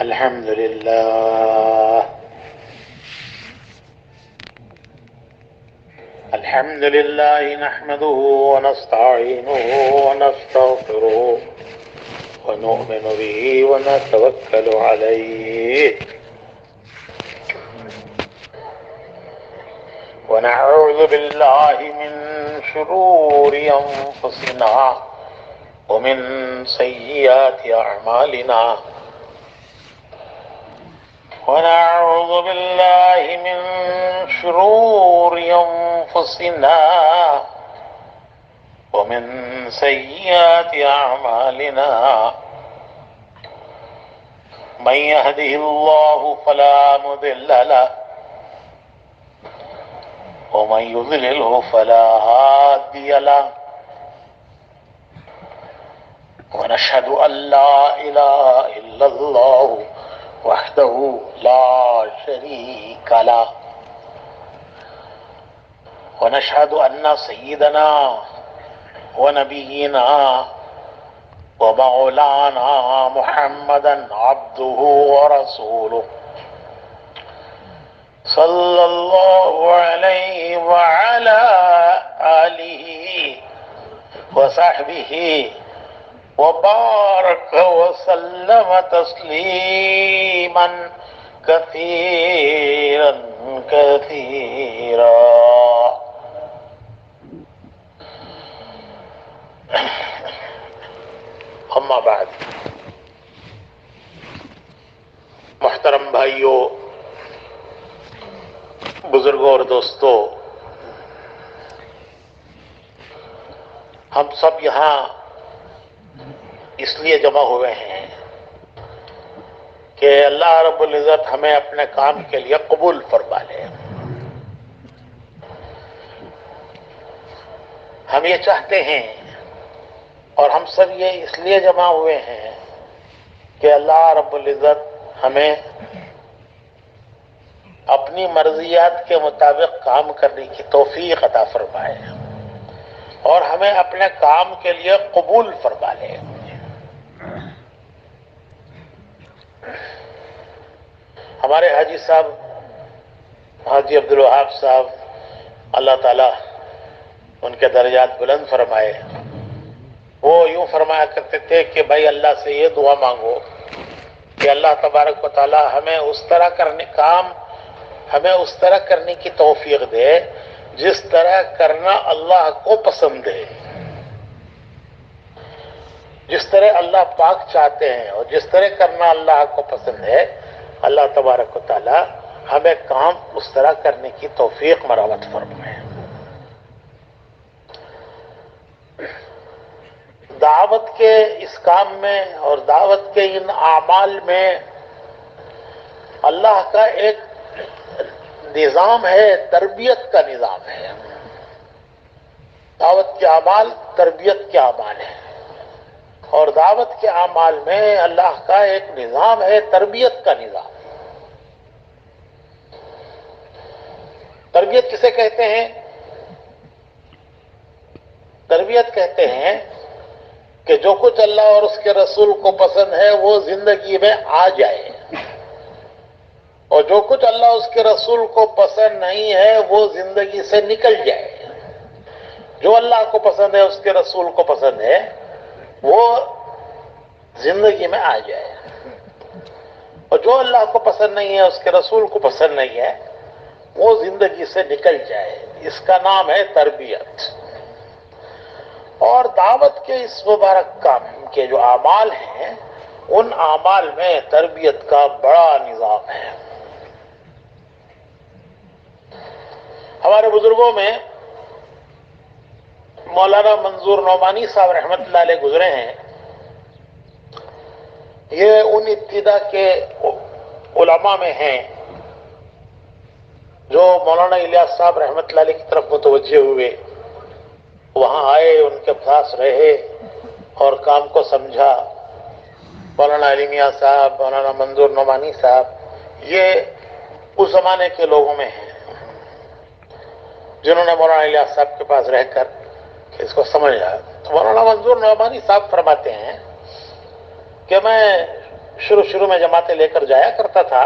الحمد لله الحمد لله نحمده ونستعينه ونستغفره ونؤمن به ونتوكل عليه ونعوذ بالله من شرور أنفسنا ومن سيئات أعمالنا ونعوذ بالله من شرور أنفسنا ومن سيئات أعمالنا من يهده الله فلا مضل له ومن يضلله فلا هادي له ونشهد أن لا إله إلا الله وحده لا شريك له ونشهد أن سيدنا ونبينا ومولانا محمدا عبده ورسوله صلى الله عليه وعلى آله وصحبه وبارك وسلم تسليما كثيرا كثيرا. اما بعد، محترم بھائیوں، بزرگوں اور دوستو، ہم سب یہاں اس لیے جمع ہوئے ہیں کہ اللہ رب العزت ہمیں اپنے کام کے لیے قبول فرما لے. ہم یہ چاہتے ہیں اور ہم سب یہ اس لیے جمع ہوئے ہیں کہ اللہ رب العزت ہمیں اپنی مرضیات کے مطابق کام کرنے کی توفیق عطا فرمائے اور ہمیں اپنے کام کے لیے قبول فرما لے. ہمارے حاجی صاحب، حاجی عبدالوہاب صاحب، اللہ تعالیٰ ان کے درجات بلند فرمائے، وہ یوں فرمایا کرتے تھے کہ بھائی اللہ سے یہ دعا مانگو کہ اللہ تبارک و تعالیٰ ہمیں اس طرح کرنے کی توفیق دے جس طرح کرنا اللہ کو پسند ہے، جس طرح اللہ پاک چاہتے ہیں اور جس طرح کرنا اللہ کو پسند ہے. اللہ تبارک و تعالی ہمیں کام اس طرح کرنے کی توفیق مرحمت فرمائے. دعوت کے اس کام میں اور دعوت کے ان اعمال میں اللہ کا ایک نظام ہے، تربیت کا نظام ہے. دعوت کے اعمال تربیت کے اعمال ہیں، اور دعوت کے اعمال میں اللہ کا ایک نظام ہے، تربیت کا نظام. تربیت کسے کہتے ہیں؟ تربیت کہتے ہیں کہ جو کچھ اللہ اور اس کے رسول کو پسند ہے وہ زندگی میں آ جائے، اور جو کچھ اللہ اس کے رسول کو پسند نہیں ہے وہ زندگی سے نکل جائے. جو اللہ کو پسند ہے، اس کے رسول کو پسند ہے، وہ زندگی میں آ جائے، اور جو اللہ کو پسند نہیں ہے، اس کے رسول کو پسند نہیں ہے، وہ زندگی سے نکل جائے. اس کا نام ہے تربیت. اور دعوت کے اس مبارک کام کے جو اعمال ہیں، ان اعمال میں تربیت کا بڑا نظام ہے. ہمارے بزرگوں میں مولانا منظور نعمانی صاحب رحمۃ اللہ علیہ گزرے ہیں. یہ ان ابتدا کے علماء میں ہیں جو مولانا الیاس صاحب رحمۃ اللہ علیہ کی طرف متوجہ ہوئے، وہاں آئے، ان کے پاس رہے اور کام کو سمجھا. مولانا علی میاں صاحب، مولانا منظور نعمانی صاحب، یہ اس زمانے کے لوگوں میں ہیں جنہوں نے مولانا الیاس صاحب کے پاس رہ کر اس کو سمجھا. تو مولانا منظور نعمانی صاحب فرماتے ہیں کہ میں شروع میں جماعتیں لے کر جایا کرتا تھا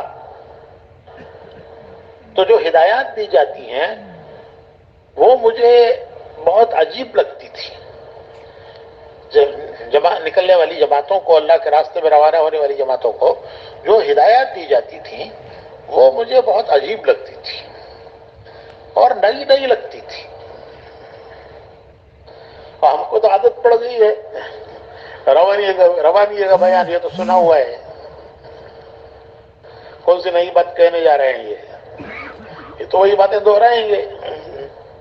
تو جو ہدایات دی جاتی ہیں وہ مجھے بہت عجیب لگتی تھی. نکلنے والی جماعتوں کو، اللہ کے راستے میں روانہ ہونے والی جماعتوں کو جو ہدایات دی جاتی تھیں وہ مجھے بہت عجیب لگتی تھی اور نئی نئی لگتی تھی. اور ہم کو تو عادت پڑ گئی ہے روانی کا بیان، یہ تو سنا ہوا ہے. کون سی نئی بات کہنے جا رہے ہیں یہ تو وہی باتیں دہرائیں گے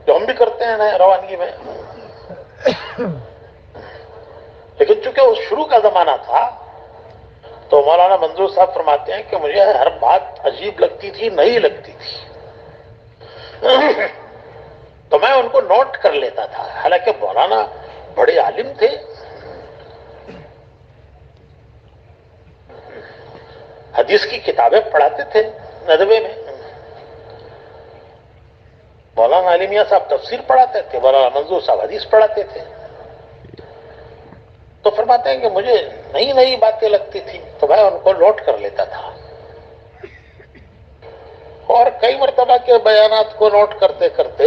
جو ہم بھی کرتے ہیں روانگی میں. لیکن چونکہ وہ شروع کا زمانہ تھا تو مولانا منظور صاحب فرماتے ہیں کہ مجھے ہر بات عجیب لگتی تھی، نئی لگتی تھی. تو میں ان کو نوٹ کر لیتا تھا. حالانکہ مولانا بڑے عالم تھے، حدیث کی کتابیں پڑھاتے تھے ندوے میں. مولانا علی میاں صاحب تفسیر پڑھاتے تھے، مولانا منظور صاحب حدیث پڑھاتے تھے. تو فرماتے ہیں کہ مجھے نئی نئی باتیں لگتی تھی تو میں ان کو نوٹ کر لیتا تھا. اور کئی مرتبہ کے بیانات کو نوٹ کرتے کرتے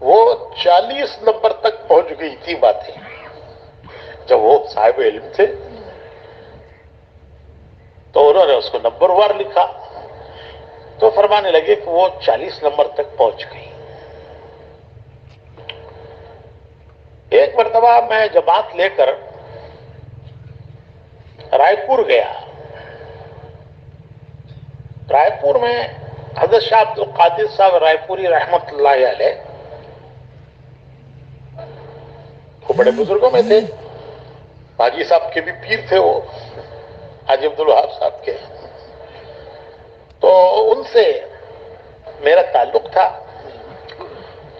وہ 40 نمبر تک پہنچ گئی تھی باتیں. جب وہ صاحب علم تھے تو انہوں نے اس کو نمبر وار لکھا تو فرمانے لگے کہ وہ 40 نمبر تک پہنچ گئی. ایک مرتبہ میں جماعت لے کر رائے پور گیا. رائے پور میں حضرت شاہ عبد القادر صاحب رائے پوری رحمت اللہ علیہ وہ بڑے بزرگوں میں تھے. حاجی صاحب کے بھی پیر تھے وہ، حاجی عبد الوہاب صاحب کے. تو ان سے میرا تعلق تھا.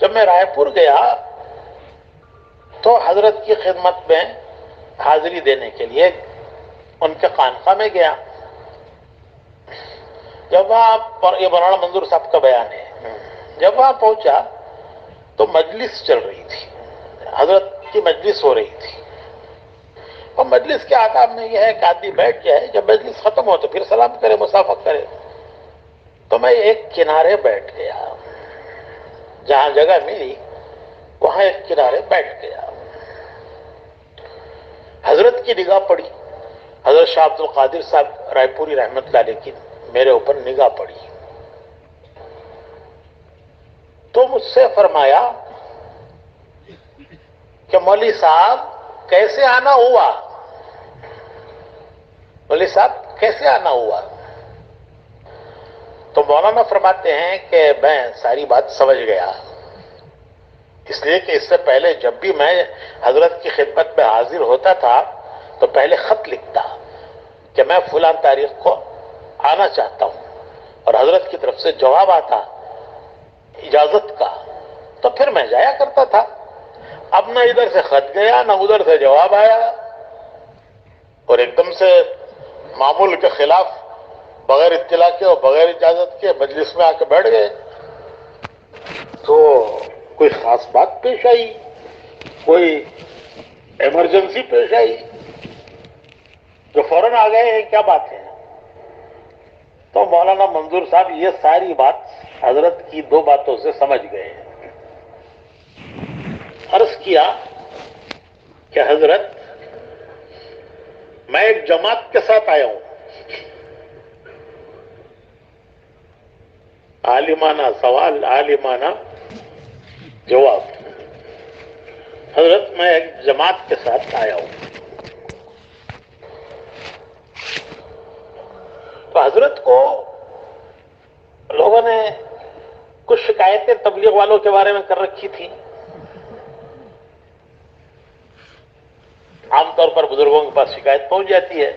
جب میں رائے پور گیا تو حضرت کی خدمت میں حاضری دینے کے لیے ان کے خانقاہ میں گیا. جب وہاں، یہ مولانا منظور صاحب کا بیان ہے، جب وہاں پہنچا تو مجلس چل رہی تھی، حضرت کی مجلس ہو رہی تھی. اور مجلس کے آداب میں یہ ہے کہ آدمی بیٹھ جائے، جب مجلس ختم ہو تو پھر سلام کرے، مصافحہ کرے. تو میں ایک کنارے بیٹھ گیا، جہاں جگہ ملی وہاں ایک کنارے بیٹھ گیا. حضرت کی نگاہ پڑی، حضرت شاہ عبد القادر صاحب رائے پوری رحمت اللہ علیہ کی میرے اوپر نگاہ پڑی تو مجھ سے فرمایا کہ مولوی صاحب کیسے آنا ہوا؟ مولوی صاحب کیسے آنا ہوا؟ تو مولانا فرماتے ہیں کہ میں ساری بات سمجھ گیا، اس لیے کہ اس سے پہلے جب بھی میں حضرت کی خدمت میں حاضر ہوتا تھا تو پہلے خط لکھتا کہ میں فلاں تاریخ کو آنا چاہتا ہوں، اور حضرت کی طرف سے جواب آتا اجازت کا، تو پھر میں جایا کرتا تھا. اب نہ ادھر سے خط گیا نہ ادھر سے جواب آیا، اور ایک دم سے معمول کے خلاف بغیر اطلاع کے اور بغیر اجازت کے مجلس میں آ کے بیٹھ گئے. تو کوئی خاص بات پیش آئی، کوئی ایمرجنسی پیش آئی جو فوراً آ گئے ہیں، کیا بات ہے؟ تو مولانا منظور صاحب یہ ساری بات حضرت کی 2 باتوں سے سمجھ گئے. عرض کیا کہ حضرت میں ایک جماعت کے ساتھ آیا ہوں. عالمانہ سوال، عالمانہ جواب. حضرت میں ایک جماعت کے ساتھ آیا ہوں. تو حضرت کو لوگوں نے کچھ شکایتیں تبلیغ والوں کے بارے میں کر رکھی تھی. عام طور پر بزرگوں کے پاس شکایت پہنچ جاتی ہے،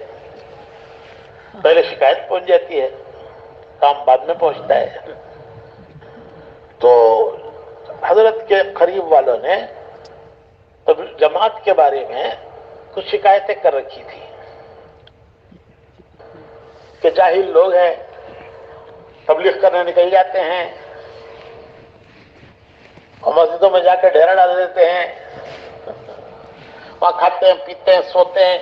پہلے شکایت پہنچ جاتی ہے، کام بعد میں پہنچتا ہے. تو حضرت کے قریب والوں نے جماعت کے بارے میں کچھ شکایتیں کر رکھی تھی کہ جاہل لوگ ہیں، تبلیغ کرنے نکل جاتے ہیں اور مسجدوں میں جا کے ڈیرا ڈال دیتے ہیں، وہاں کھاتے ہیں، پیتے ہیں، سوتے ہیں.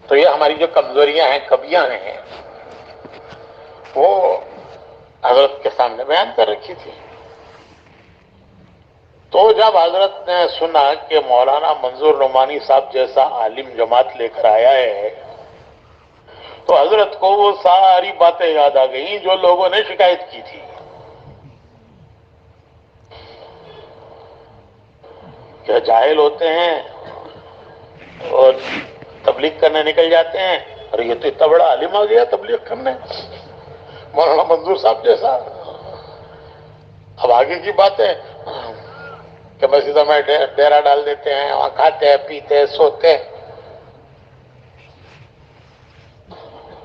تو یہ ہماری جو کمزوریاں ہیں، کمیاں ہیں، وہ حضرت کے سامنے بیان کر رکھی تھی. تو جب حضرت نے سنا کہ مولانا منظور نعمانی صاحب جیسا عالم جماعت لے کر آیا ہے، تو حضرت کو وہ ساری باتیں یاد آ گئیں جو لوگوں نے شکایت کی تھی کہ جاہل ہوتے ہیں اور تبلیغ کرنے نکل جاتے ہیں. اور یہ تو اتنا بڑا عالم آ گیا تبلیغ کرنے، مولانا منظور صاحب جیسا. اب آگے کی بات ہے کہ مسجدوں میں ڈیرا ڈال دیتے ہیں، وہاں کھاتے ہیں، پیتے ہیں، سوتے ہیں.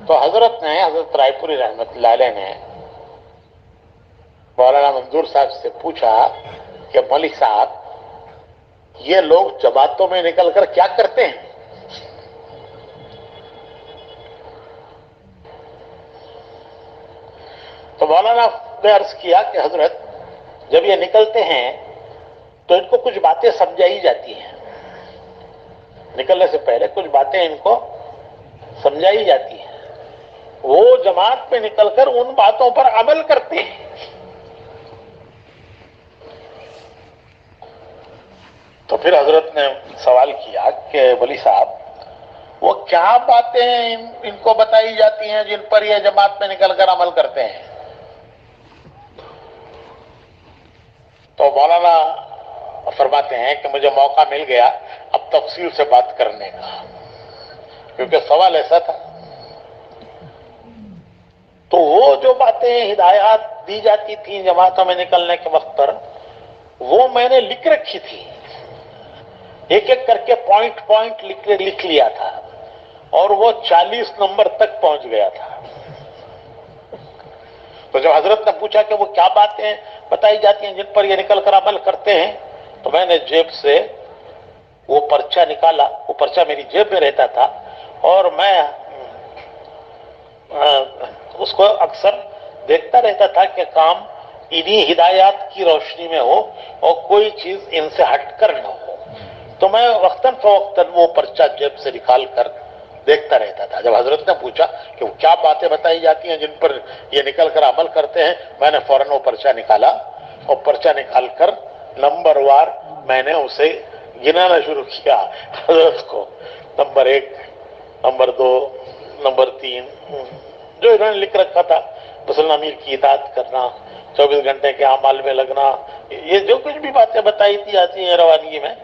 تو حضرت رائے پوری رحمت اللہ علیہ نے مولانا منظور صاحب سے پوچھا کہ مولوی صاحب یہ لوگ جماعتوں میں نکل کر کیا کرتے ہیں؟ تو مولانا نے عرض کیا کہ حضرت جب یہ نکلتے ہیں تو ان کو کچھ باتیں سمجھائی جاتی ہیں، نکلنے سے پہلے کچھ باتیں ان کو سمجھائی جاتی ہیں، وہ جماعت میں نکل کر ان باتوں پر عمل کرتے ہیں. تو پھر حضرت نے سوال کیا کہ ولی صاحب وہ کیا باتیں ان کو بتائی جاتی ہیں جن پر یہ جماعت میں نکل کر عمل کرتے ہیں؟ تو مولانا فرماتے ہیں کہ مجھے موقع مل گیا اب تفصیل سے بات کرنے کا، کیونکہ سوال ایسا تھا. تو وہ جو باتیں ہدایات دی جاتی تھیں جماعتوں میں نکلنے کے وقت پر، وہ میں نے لکھ رکھی تھی، ایک ایک کر کے پوائنٹ لکھ لیا تھا، اور وہ 40 نمبر تک پہنچ گیا تھا. تو جب حضرت نے پوچھا کہ وہ کیا باتیں بتائی جاتی ہیں جن پر یہ نکل کر عمل کرتے ہیں، تو میں نے جیب سے وہ پرچہ نکالا. وہ پرچہ میری جیب میں رہتا تھا اور میں اس کو اکثر دیکھتا رہتا تھا کہ کام انہی ہدایات کی روشنی میں ہو اور کوئی چیز ان سے ہٹ کر نہ ہو. تو میں وقتاً فوقتاً وہ پرچہ جیب سے نکال کر دیکھتا رہتا تھا. جب حضرت نے پوچھا کہ وہ کیا باتیں بتائی جاتی ہیں جن پر یہ نکل کر عمل کرتے ہیں، میں نے فوراً وہ پرچہ نکالا، اور پرچہ نکال کر نمبر وار میں نے اسے گنانا شروع کیا حضرت کو. نمبر 1، نمبر 2، نمبر 3، جو انہوں نے لکھ رکھا تھا. مسلم امیر کی اطاعت کرنا، 24 گھنٹے کے اعمال میں لگنا، یہ جو کچھ بھی باتیں بتائی تھی آتی ہیں روانگی میں،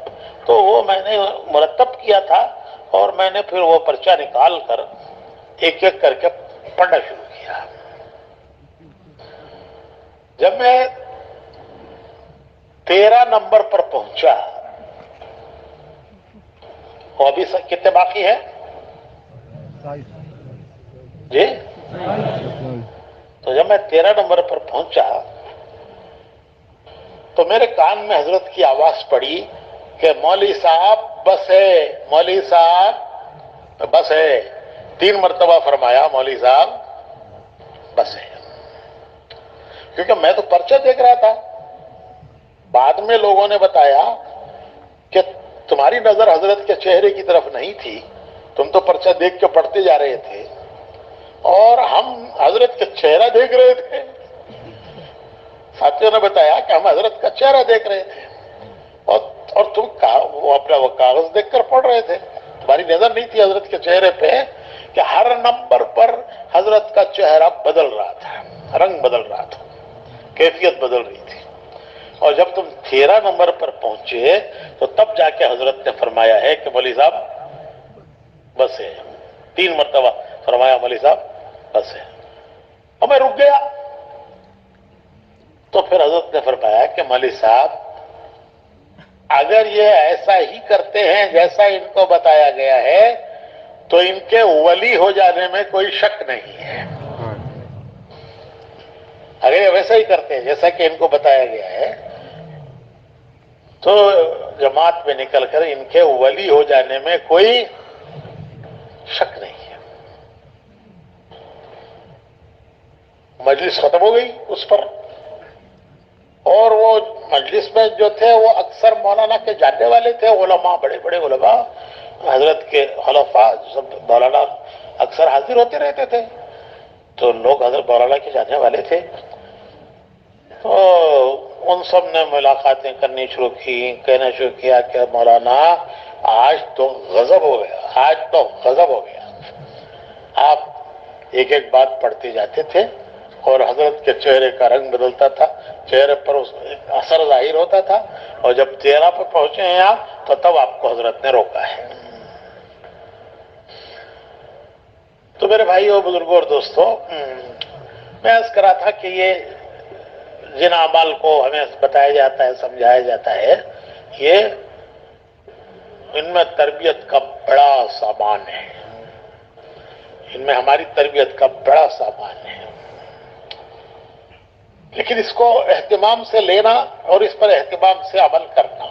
تو وہ میں نے مرتب کیا تھا. اور میں نے پھر وہ پرچہ نکال کر ایک ایک کر کے پڑھنا شروع کیا. جب میں 13 نمبر پر پہنچا، اور ابھی کتنے باقی ہیں جی؟ تو جب میں 13 نمبر پر پہنچا تو میرے کان میں حضرت کی آواز پڑی کہ مولوی صاحب بس ہے، مولوی صاحب بس ہے. 3 مرتبہ فرمایا مولوی صاحب بس ہے. کیونکہ میں تو پرچہ دیکھ رہا تھا. بعد میں لوگوں نے بتایا کہ تمہاری نظر حضرت کے چہرے کی طرف نہیں تھی، تم تو پرچہ دیکھ کے پڑھتے جا رہے تھے، اور ہم حضرت کا چہرہ دیکھ رہے تھے. ساتھیوں نے بتایا کہ ہم حضرت کا چہرہ دیکھ رہے تھے، اور تم اپنا وہ کاغذ دیکھ کر پڑھ رہے تھے. تمہاری نظر نہیں تھی حضرت کے چہرے پہ کہ ہر نمبر پر حضرت کا چہرہ بدل رہا تھا، رنگ بدل رہا تھا، کیفیت بدل رہی تھی. اور جب تم 13 نمبر پر پہنچے تو تب جا کے حضرت نے فرمایا ہے کہ مولوی صاحب بس ہے. 3 مرتبہ فرمایا مولوی صاحب بس ہے. اور میں رک گیا. تو پھر حضرت نے فرمایا کہ مولوی صاحب اگر یہ ایسا ہی کرتے ہیں جیسا ان کو بتایا گیا ہے تو ان کے ولی ہو جانے میں کوئی شک نہیں ہے. اگر یہ ویسا ہی کرتے ہیں جیسا کہ ان کو بتایا گیا ہے تو جماعت میں نکل کر ان کے ولی ہو جانے میں کوئی شک نہیں ہے. مجلس ختم ہو گئی اس پر، اور وہ مجلس میں جو تھے وہ اکثر مولانا کے جاننے والے تھے، علماء، بڑے بڑے علماء. حضرت کے خلفاء سب مولانا اکثر حاضر ہوتے رہتے تھے، تو لوگ حضرت مولانا کے جانے والے تھے، تو ان سب نے ملاقاتیں کرنی شروع کی، کہنا شروع کیا کہ مولانا آج تو غضب ہو گیا، آج تو غضب ہو گیا. آپ ایک ایک بات پڑھتے جاتے تھے اور حضرت کے چہرے کا رنگ بدلتا تھا، چہرے پر اس اثر ظاہر ہوتا تھا، اور جب چہرہ پر پہنچے ہیں آپ تو تب آپ کو حضرت نے روکا ہے. تو میرے بھائیوں، بزرگوں اور دوستوں، میں عرض کرا تھا کہ یہ جن اعمال کو ہمیں بتایا جاتا ہے، سمجھایا جاتا ہے، یہ ان میں تربیت کا بڑا سامان ہے، ان میں ہماری تربیت کا بڑا سامان ہے. لیکن اس کو اہتمام سے لینا اور اس پر اہتمام سے عمل کرنا.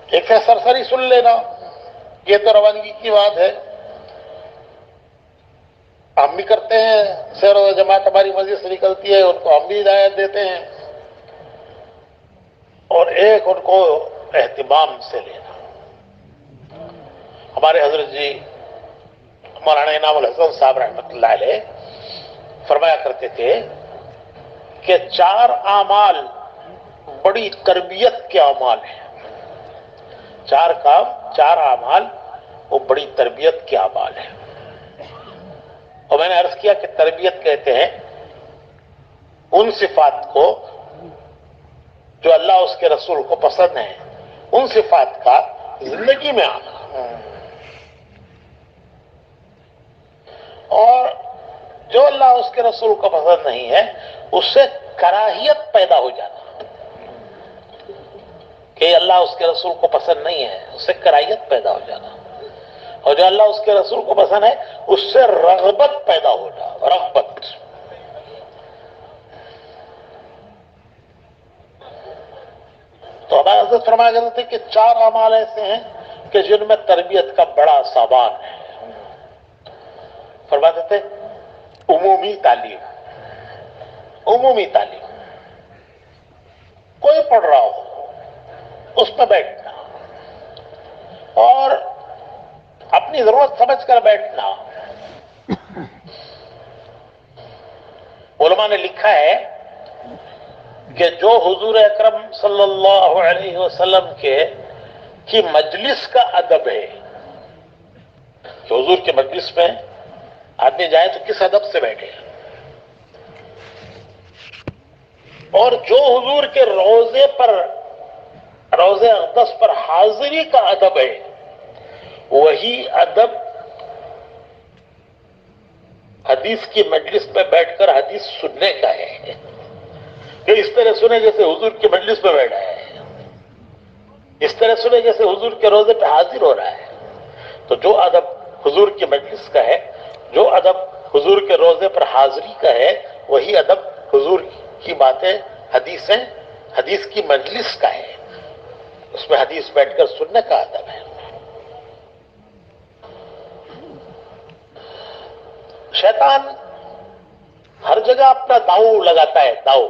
ایک ہے سرسری سن لینا، یہ تو روانگی کی بات ہے، ہم بھی کرتے ہیں، سیر و جماعت ہماری مسجد سے نکلتی ہے، ان کو ہم بھی ہدایت دیتے ہیں. اور ایک ان کو اہتمام سے لینا. ہمارے حضرت جی مولانا انعام الحسن صاحب رحمۃ اللہ علیہ فرمایا کرتے تھے کہ 4 اعمال بڑی تربیت کے اعمال ہیں. 4 کام، 4 اعمال وہ بڑی تربیت کے اعمال ہیں. اور میں نے عرض کیا کہ تربیت کہتے ہیں ان صفات کو جو اللہ اس کے رسول کو پسند ہیں، ان صفات کا زندگی میں آنا، اور جو اللہ اس کے رسول کو پسند نہیں ہے اس سے کراہیت پیدا ہو جانا، کہ اللہ اس کے رسول کو پسند نہیں ہے، اس سے کراہیت پیدا ہو جانا. اور جو اللہ اس کے رسول کو پسند ہے اس سے رغبت پیدا ہونا، رغبت. تو ہمارے حضرت فرمایا کرتے تھے کہ 4 اعمال ایسے ہیں کہ جن میں تربیت کا بڑا سامان ہے. فرماتے تھے عمومی تعلیم. عمومی تعلیم، کوئی پڑھ رہا ہو اس میں بیٹھنا اور اپنی ضرورت سمجھ کر بیٹھنا. علماء نے لکھا ہے کہ جو حضور اکرم صلی اللہ علیہ وسلم کی مجلس کا ادب ہے، کہ حضور کے مجلس میں آدمی جائے تو کس ادب سے بیٹھے، اور جو حضور کے روضے اقدس پر حاضری کا ادب ہے، وہی ادب حدیث کی مجلس میں بیٹھ کر حدیث سننے کا ہے، کہ اس طرح سنے جیسے حضور کی مجلس میں بیٹھا ہے، اس طرح سنے جیسے حضور کے روضے پہ حاضر ہو رہا ہے. تو جو ادب حضور کی مجلس کا ہے، جو ادب حضور کے روضے پر حاضری کا ہے، وہی ادب حضور کی باتیں، حدیثیں، حدیث کی مجلس کا ہے، اس میں حدیث بیٹھ کر سننے کا ادب ہے. شیطان ہر جگہ اپنا داؤ لگاتا ہے، داؤ،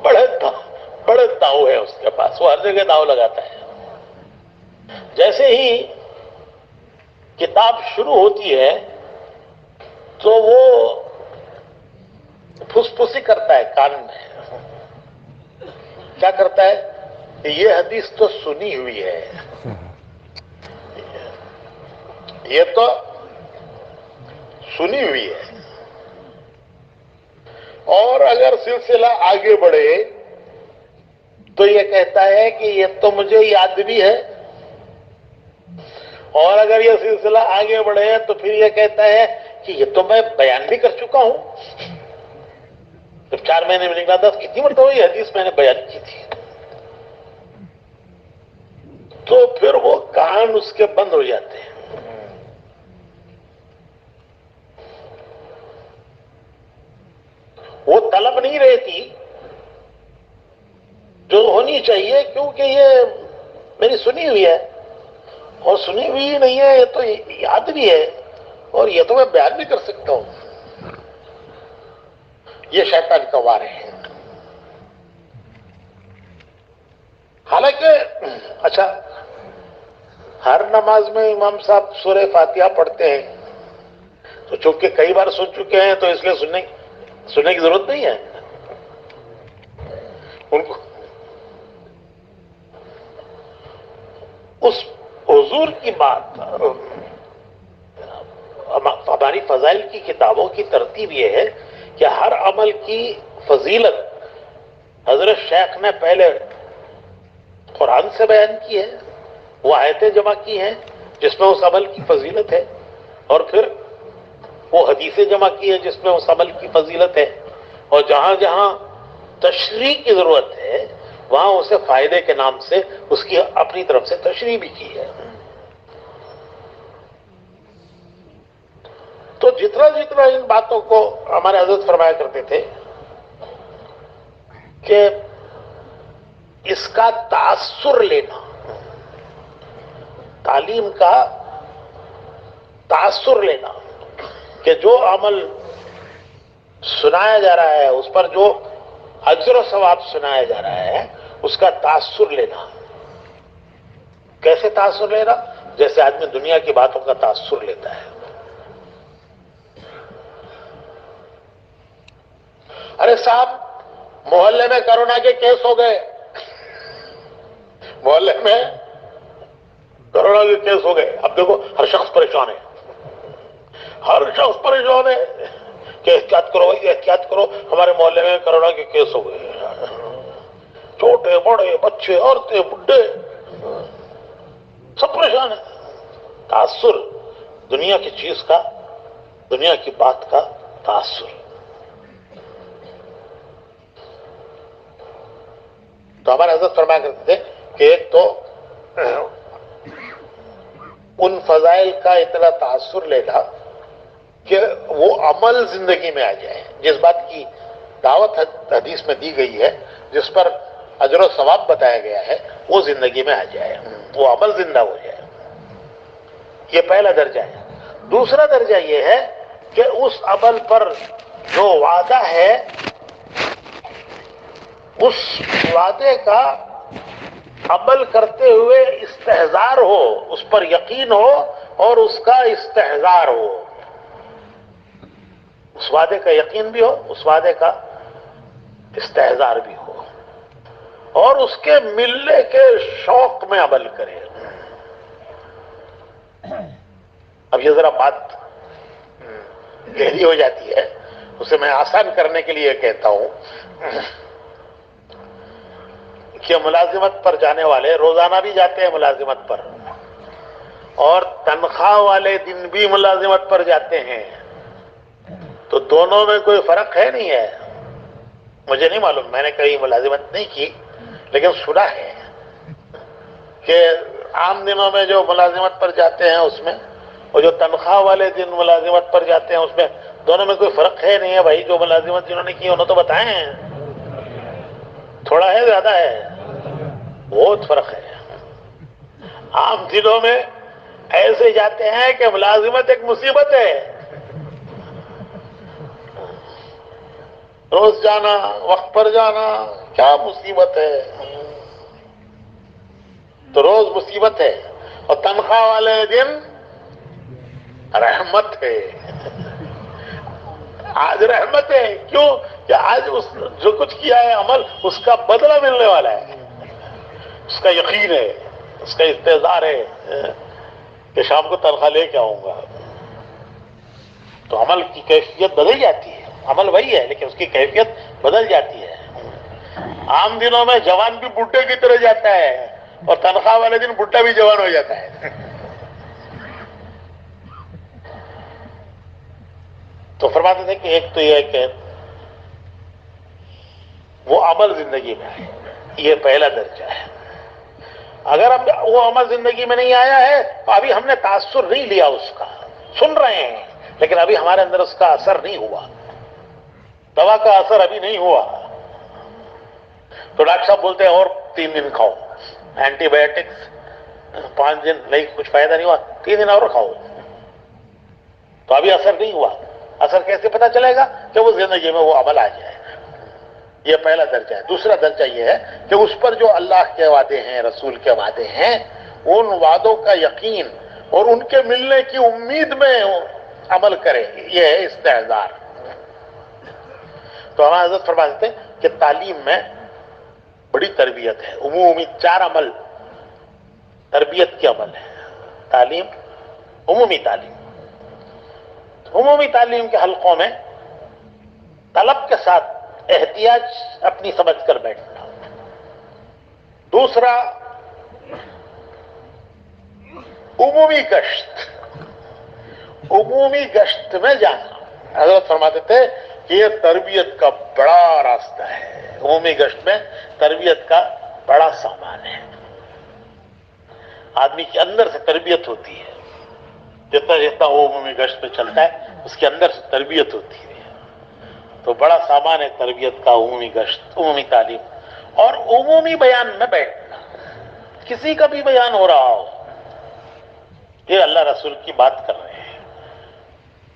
بڑے داؤ ہے اس کے پاس، وہ ہر جگہ داؤ لگاتا ہے. جیسے ہی کتاب شروع ہوتی ہے تو وہ پھسپھسی کرتا ہے کان میں. کیا کرتا ہے کہ یہ حدیث تو سنی ہوئی ہے، یہ تو سنی ہوئی ہے، اور اگر سلسلہ آگے بڑھے تو یہ کہتا ہے کہ یہ تو مجھے یاد بھی ہے، اور اگر یہ سلسلہ آگے بڑھے تو پھر یہ کہتا ہے کہ یہ تو میں بیان بھی کر چکا ہوں. جب 4 مہینے میں نکلا تھا کتنی مرتبہ یہ حدیث میں نے بیان کی تھی. تو پھر وہ کان اس کے بند ہو جاتے ہیں. وہ طلب نہیں رہتی جو ہونی چاہیے، کیونکہ یہ میری سنی ہوئی ہے، اور سنی ہوئی نہیں ہے، یہ تو یاد بھی ہے، اور یہ تو میں بیان بھی کر سکتا ہوں. یہ شیطان کا وار ہے. حالانکہ اچھا ہر نماز میں امام صاحب سورہ فاتحہ پڑھتے ہیں، تو چونکہ کئی بار سن چکے ہیں تو اس لیے سننے کی ضرورت نہیں ہے ان کو. اس حضور کی بات، ہماری فضائل کی کتابوں کی ترتیب یہ ہے کہ ہر عمل کی فضیلت حضرت شیخ نے پہلے قرآن سے بیان کی ہے، وہ آیتیں جمع کی ہیں جس میں اس عمل کی فضیلت ہے، اور پھر وہ حدیثیں جمع کی ہیں جس میں اس عمل کی فضیلت ہے، اور جہاں جہاں تشریح کی ضرورت ہے وہاں اسے فائدے کے نام سے اس کی اپنی طرف سے تشریح بھی کی ہے. تو جتنا جتنا ان باتوں کو ہمارے حضرت فرمایا کرتے تھے کہ اس کا تاثر لینا، تعلیم کا تاثر لینا، کہ جو عمل سنایا جا رہا ہے اس پر جو اجر و ثواب سنایا جا رہا ہے اس کا تاثر لینا. کیسے تاثر لینا؟ جیسے آدمی دنیا کی باتوں کا تاثر لیتا ہے. ارے صاحب محلے میں کرونا کے کیس ہو گئے، محلے میں کرونا کے کیس ہو گئے. اب دیکھو ہر شخص پریشان ہے، ہر شخص پریشان ہے کہ احتیاط کرو احتیاط کرو، ہمارے محلے میں کرونا کے کیس ہو گئے. چھوٹے بڑے بچے عورتیں بڈھے سب پریشان ہیں. تاثر، دنیا کی چیز کا، دنیا کی بات کا تاثر. تو ہمارے حضرت فرمایا کرتے تھے کہ ایک تو ان فضائل کا اتنا تاثر لینا کہ وہ عمل زندگی میں آ جائے. جس بات کی دعوت حدیث میں دی گئی ہے، جس پر اجر و ثواب بتایا گیا ہے، وہ زندگی میں آ جائے، وہ عمل زندہ ہو جائے. یہ پہلا درجہ ہے. دوسرا درجہ یہ ہے کہ اس عمل پر جو وعدہ ہے اس وعدے کا عمل کرتے ہوئے استحضار ہو، اس پر یقین ہو اور اس کا استحضار ہو. اس وعدے کا یقین بھی ہو، اس وعدے کا استحضار بھی ہو، اور اس کے ملنے کے شوق میں عمل کرے. اب یہ ذرا بات گہری ہو جاتی ہے، اسے میں آسان کرنے کے لیے کہتا ہوں کہ ملازمت پر جانے والے روزانہ بھی جاتے ہیں ملازمت پر، اور تنخواہ والے دن بھی ملازمت پر جاتے ہیں. تو دونوں میں کوئی فرق ہے نہیں ہے؟ مجھے نہیں معلوم، میں نے کہیں ملازمت نہیں کی، لیکن سنا ہے کہ عام دنوں میں جو ملازمت پر جاتے ہیں اس میں، اور جو تنخواہ والے دن ملازمت پر جاتے ہیں اس میں، دونوں میں کوئی فرق ہے نہیں ہے بھائی. جو ملازمت جنہوں نے کی انہوں تو بتائیں ہیں، تھوڑا ہے زیادہ ہے؟ بہت فرق ہے. عام دنوں میں ایسے جاتے ہیں کہ ملازمت ایک مصیبت ہے، روز جانا، وقت پر جانا کیا مصیبت ہے. تو روز مصیبت ہے، اور تنخواہ والے دن رحمت ہے. آج رحمت ہے، کیوں کہ آج اس جو کچھ کیا ہے عمل، اس کا بدلہ ملنے والا ہے. اس کا یقین ہے، اس کا استحضار ہے کہ شام کو تنخواہ لے کے آؤں گا. تو عمل کی کیفیت بدل جاتی ہے. عمل وہی ہے لیکن اس کی کیفیت بدل جاتی ہے. عام دنوں میں جوان بھی بڈھے کی طرح جاتا ہے، اور تنخواہ والے دن بڈھا بھی جوان ہو جاتا ہے. تو فرماتے تھے کہ ایک تو یہ ہے کہ وہ عمل زندگی میں آئے، یہ پہلا درجہ ہے. اگر اب وہ عمل زندگی میں نہیں آیا ہے تو ابھی ہم نے تاثر نہیں لیا اس کا، سن رہے ہیں لیکن ابھی ہمارے اندر اس کا اثر نہیں ہوا، دوا کا اثر ابھی نہیں ہوا. تو ڈاکٹر صاحب بولتے ہیں اور 3 دن کھاؤ اینٹی بایوٹکس، 5 دن نہیں کچھ فائدہ نہیں ہوا، 3 دن اور کھاؤ. تو ابھی اثر نہیں ہوا. اثر کیسے پتا چلے گا؟ کہ وہ زندگی میں وہ عمل آ جائے. یہ پہلا درجہ ہے. دوسرا درجہ یہ ہے کہ اس پر جو اللہ کے وعدے ہیں، رسول کے وعدے ہیں، ان وعدوں کا یقین اور ان کے ملنے کی امید میں عمل کرے، یہ ہے استعذار۔ تو ہمارے حضرت فرماتے ہیں کہ تعلیم میں بڑی تربیت ہے، عمومی 4 عمل تربیت کے عمل ہے۔ تعلیم، عمومی تعلیم، عمومی تعلیم کے حلقوں میں طلب کے ساتھ احتیاج اپنی سمجھ کر بیٹھنا۔ دوسرا، عمومی گشت، عمومی گشت میں جانا۔ حضرت فرماتے تھے کہ یہ تربیت کا بڑا راستہ ہے، عمومی گشت میں تربیت کا بڑا سامان ہے۔ آدمی کے اندر سے تربیت ہوتی ہے، جتنا جتنا وہ عمومی گشت پہ چلتا ہے اس کے اندر سے تربیت ہوتی ہے۔ تو بڑا سامان ہے تربیت کا عمومی گشت، عمومی تعلیم۔ اور عمومی بیان میں بیٹھنا، کسی کا بھی بیان ہو رہا ہو، یہ اللہ رسول کی بات کر رہے ہیں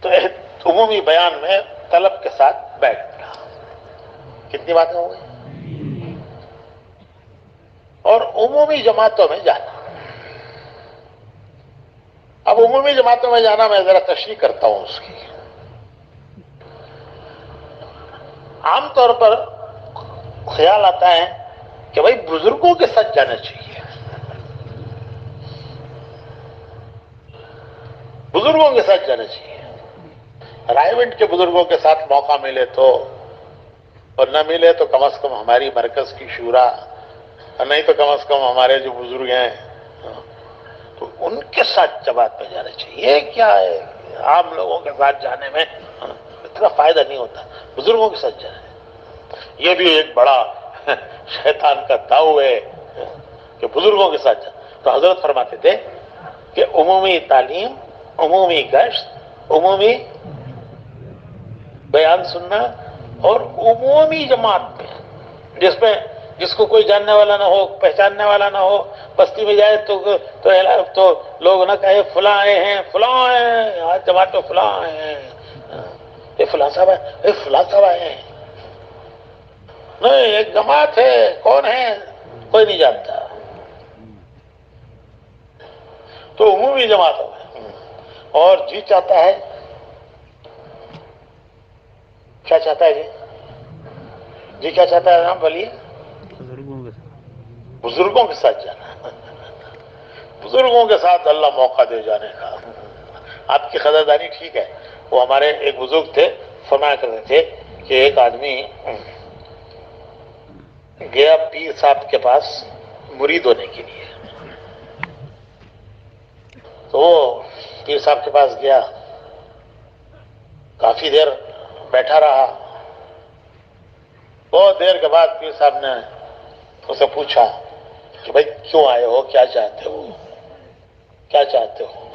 تو عمومی بیان میں طلب کے ساتھ بیٹھنا۔ کتنی باتیں ہو گئی؟ اور عمومی جماعتوں میں جانا۔ اب عمومی جماعتوں میں جانا میں ذرا تشریح کرتا ہوں اس کی۔ عام طور پر خیال آتا ہے کہ بھائی بزرگوں کے ساتھ جانا چاہیے، بزرگوں کے ساتھ جانا چاہیے، رائے کے بزرگوں کے ساتھ موقع ملے تو، اور نہ ملے تو کم از کم ہماری مرکز کی شورا، اور نہیں تو کم از کم ہمارے جو بزرگ ہیں تو ان کے ساتھ جماعت میں جانا چاہیے۔ یہ کیا ہے، عام لوگوں کے ساتھ جانے میں اتنا فائدہ نہیں ہوتا، بزرگوں کے ساتھ جانا ہے۔ یہ بھی ایک بڑا شیطان کا داؤ ہے کہ بزرگوں کے ساتھ جانا۔ تو حضرت فرماتے تھے کہ عمومی تعلیم، عمومی گشت، عمومی بیان سننا، اور عمومی جماعت میں جس کو کوئی جاننے والا نہ ہو، پہچاننے والا نہ ہو، بستی میں جائے تو لوگ نہ کہے فلاں آئے ہیں، فلاں آئے ہیں، آج جماعت میں فلاں آئے ہیں، یہ فلاں صاحب آئے، فلاں صاحب آئے ہیں۔ نہیں، ایک جماعت ہے، کون ہے کوئی نہیں جانتا۔ تو عمومی جماعت ہو گئی۔ اور جی چاہتا ہے، کیا چاہتا ہے جی کیا چاہتا ہے؟ نام بولیے۔ بزرگوں کے ساتھ جانا، بزرگوں کے ساتھ اللہ موقع دے جانے کا۔ آپ کی خزرداری ٹھیک ہے، وہ ہمارے ایک بزرگ تھے، فرمایا کرتے تھے کہ ایک آدمی گیا پیر صاحب کے پاس مرید ہونے کے لیے، تو وہ پیر صاحب کے پاس گیا، کافی دیر بیٹھا رہا۔ بہت دیر کے بعد پیر صاحب نے اسے پوچھا کہ بھائی کیوں آئے ہو، کیا چاہتے ہو، کیا چاہتے ہو؟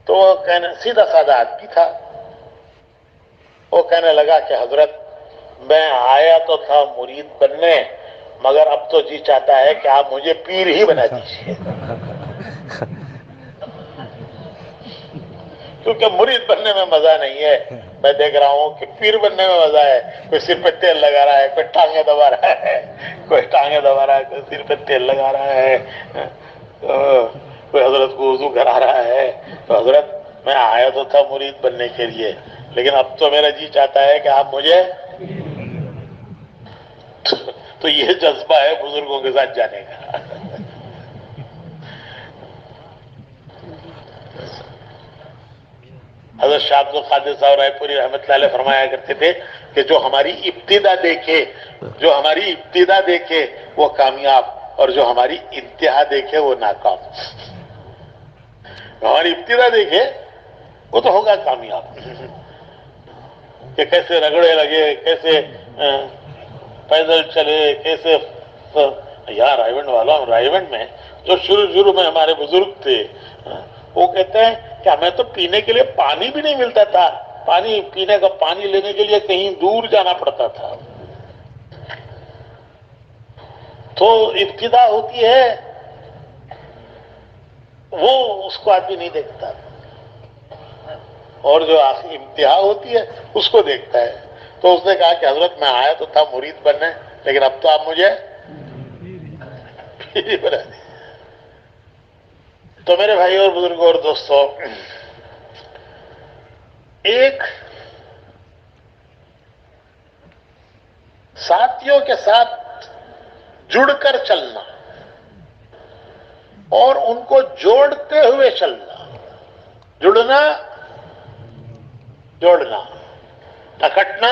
تو وہ سیدھا سادہ آدمی تھا، وہ کہنے لگا کہ حضرت میں آیا تو تھا مرید بننے، مگر اب تو جی چاہتا ہے کہ آپ مجھے پیر ہی بنا دیجیے، کیونکہ مرید بننے میں مزہ نہیں ہے، میں دیکھ رہا ہوں کہ پیر بننے میں مزہ ہے۔ کوئی سر پہ تیل لگا رہا ہے، کوئی ٹانگیں دبا رہا ہے، کوئی ٹانگیں دبا رہا ہے، کوئی سر پہ تیل لگا رہا ہے، کوئی حضرت کو وضو کرا رہا ہے۔ تو حضرت میں آیا تو تھا مرید بننے کے لیے، لیکن اب تو میرا جی چاہتا ہے کہ آپ مجھے تو یہ جذبہ ہے بزرگوں کے ساتھ جانے کا۔ حضرت شاہ عبد القادر صاحب رائے پوری رحمۃ اللہ علیہ فرمایا کرتے تھے کہ جو ہماری ابتدا دیکھے وہ کامیاب، اور جو ہماری انتہا دیکھے وہ ناکام۔ ہماری ابتدا دیکھے وہ تو ہوگا کامیاب، کہ کیسے رگڑے لگے، کیسے پیدل چلے، کیسے یہاں رائیونڈ والا، رائیونڈ میں جو شروع میں ہمارے بزرگ تھے، وہ کہتے ہیں کہ ہمیں تو پینے کے لیے پانی بھی نہیں ملتا تھا، پینے کا پانی لینے کے لیے کہیں دور جانا پڑتا تھا۔ تو ابتدا ہوتی ہے وہ اس کو آدمی نہیں دیکھتا، اور جو آخری انتہا ہوتی ہے اس کو دیکھتا ہے۔ تو اس نے کہا کہ حضرت میں آیا تو تھا مرید بننے، لیکن اب تو آپ مجھے تو میرے بھائی اور بزرگوں اور دوستوں، ایک ساتھیوں کے ساتھ جڑ کر چلنا اور ان کو جوڑتے ہوئے چلنا، جڑنا جوڑنا، نہ کٹنا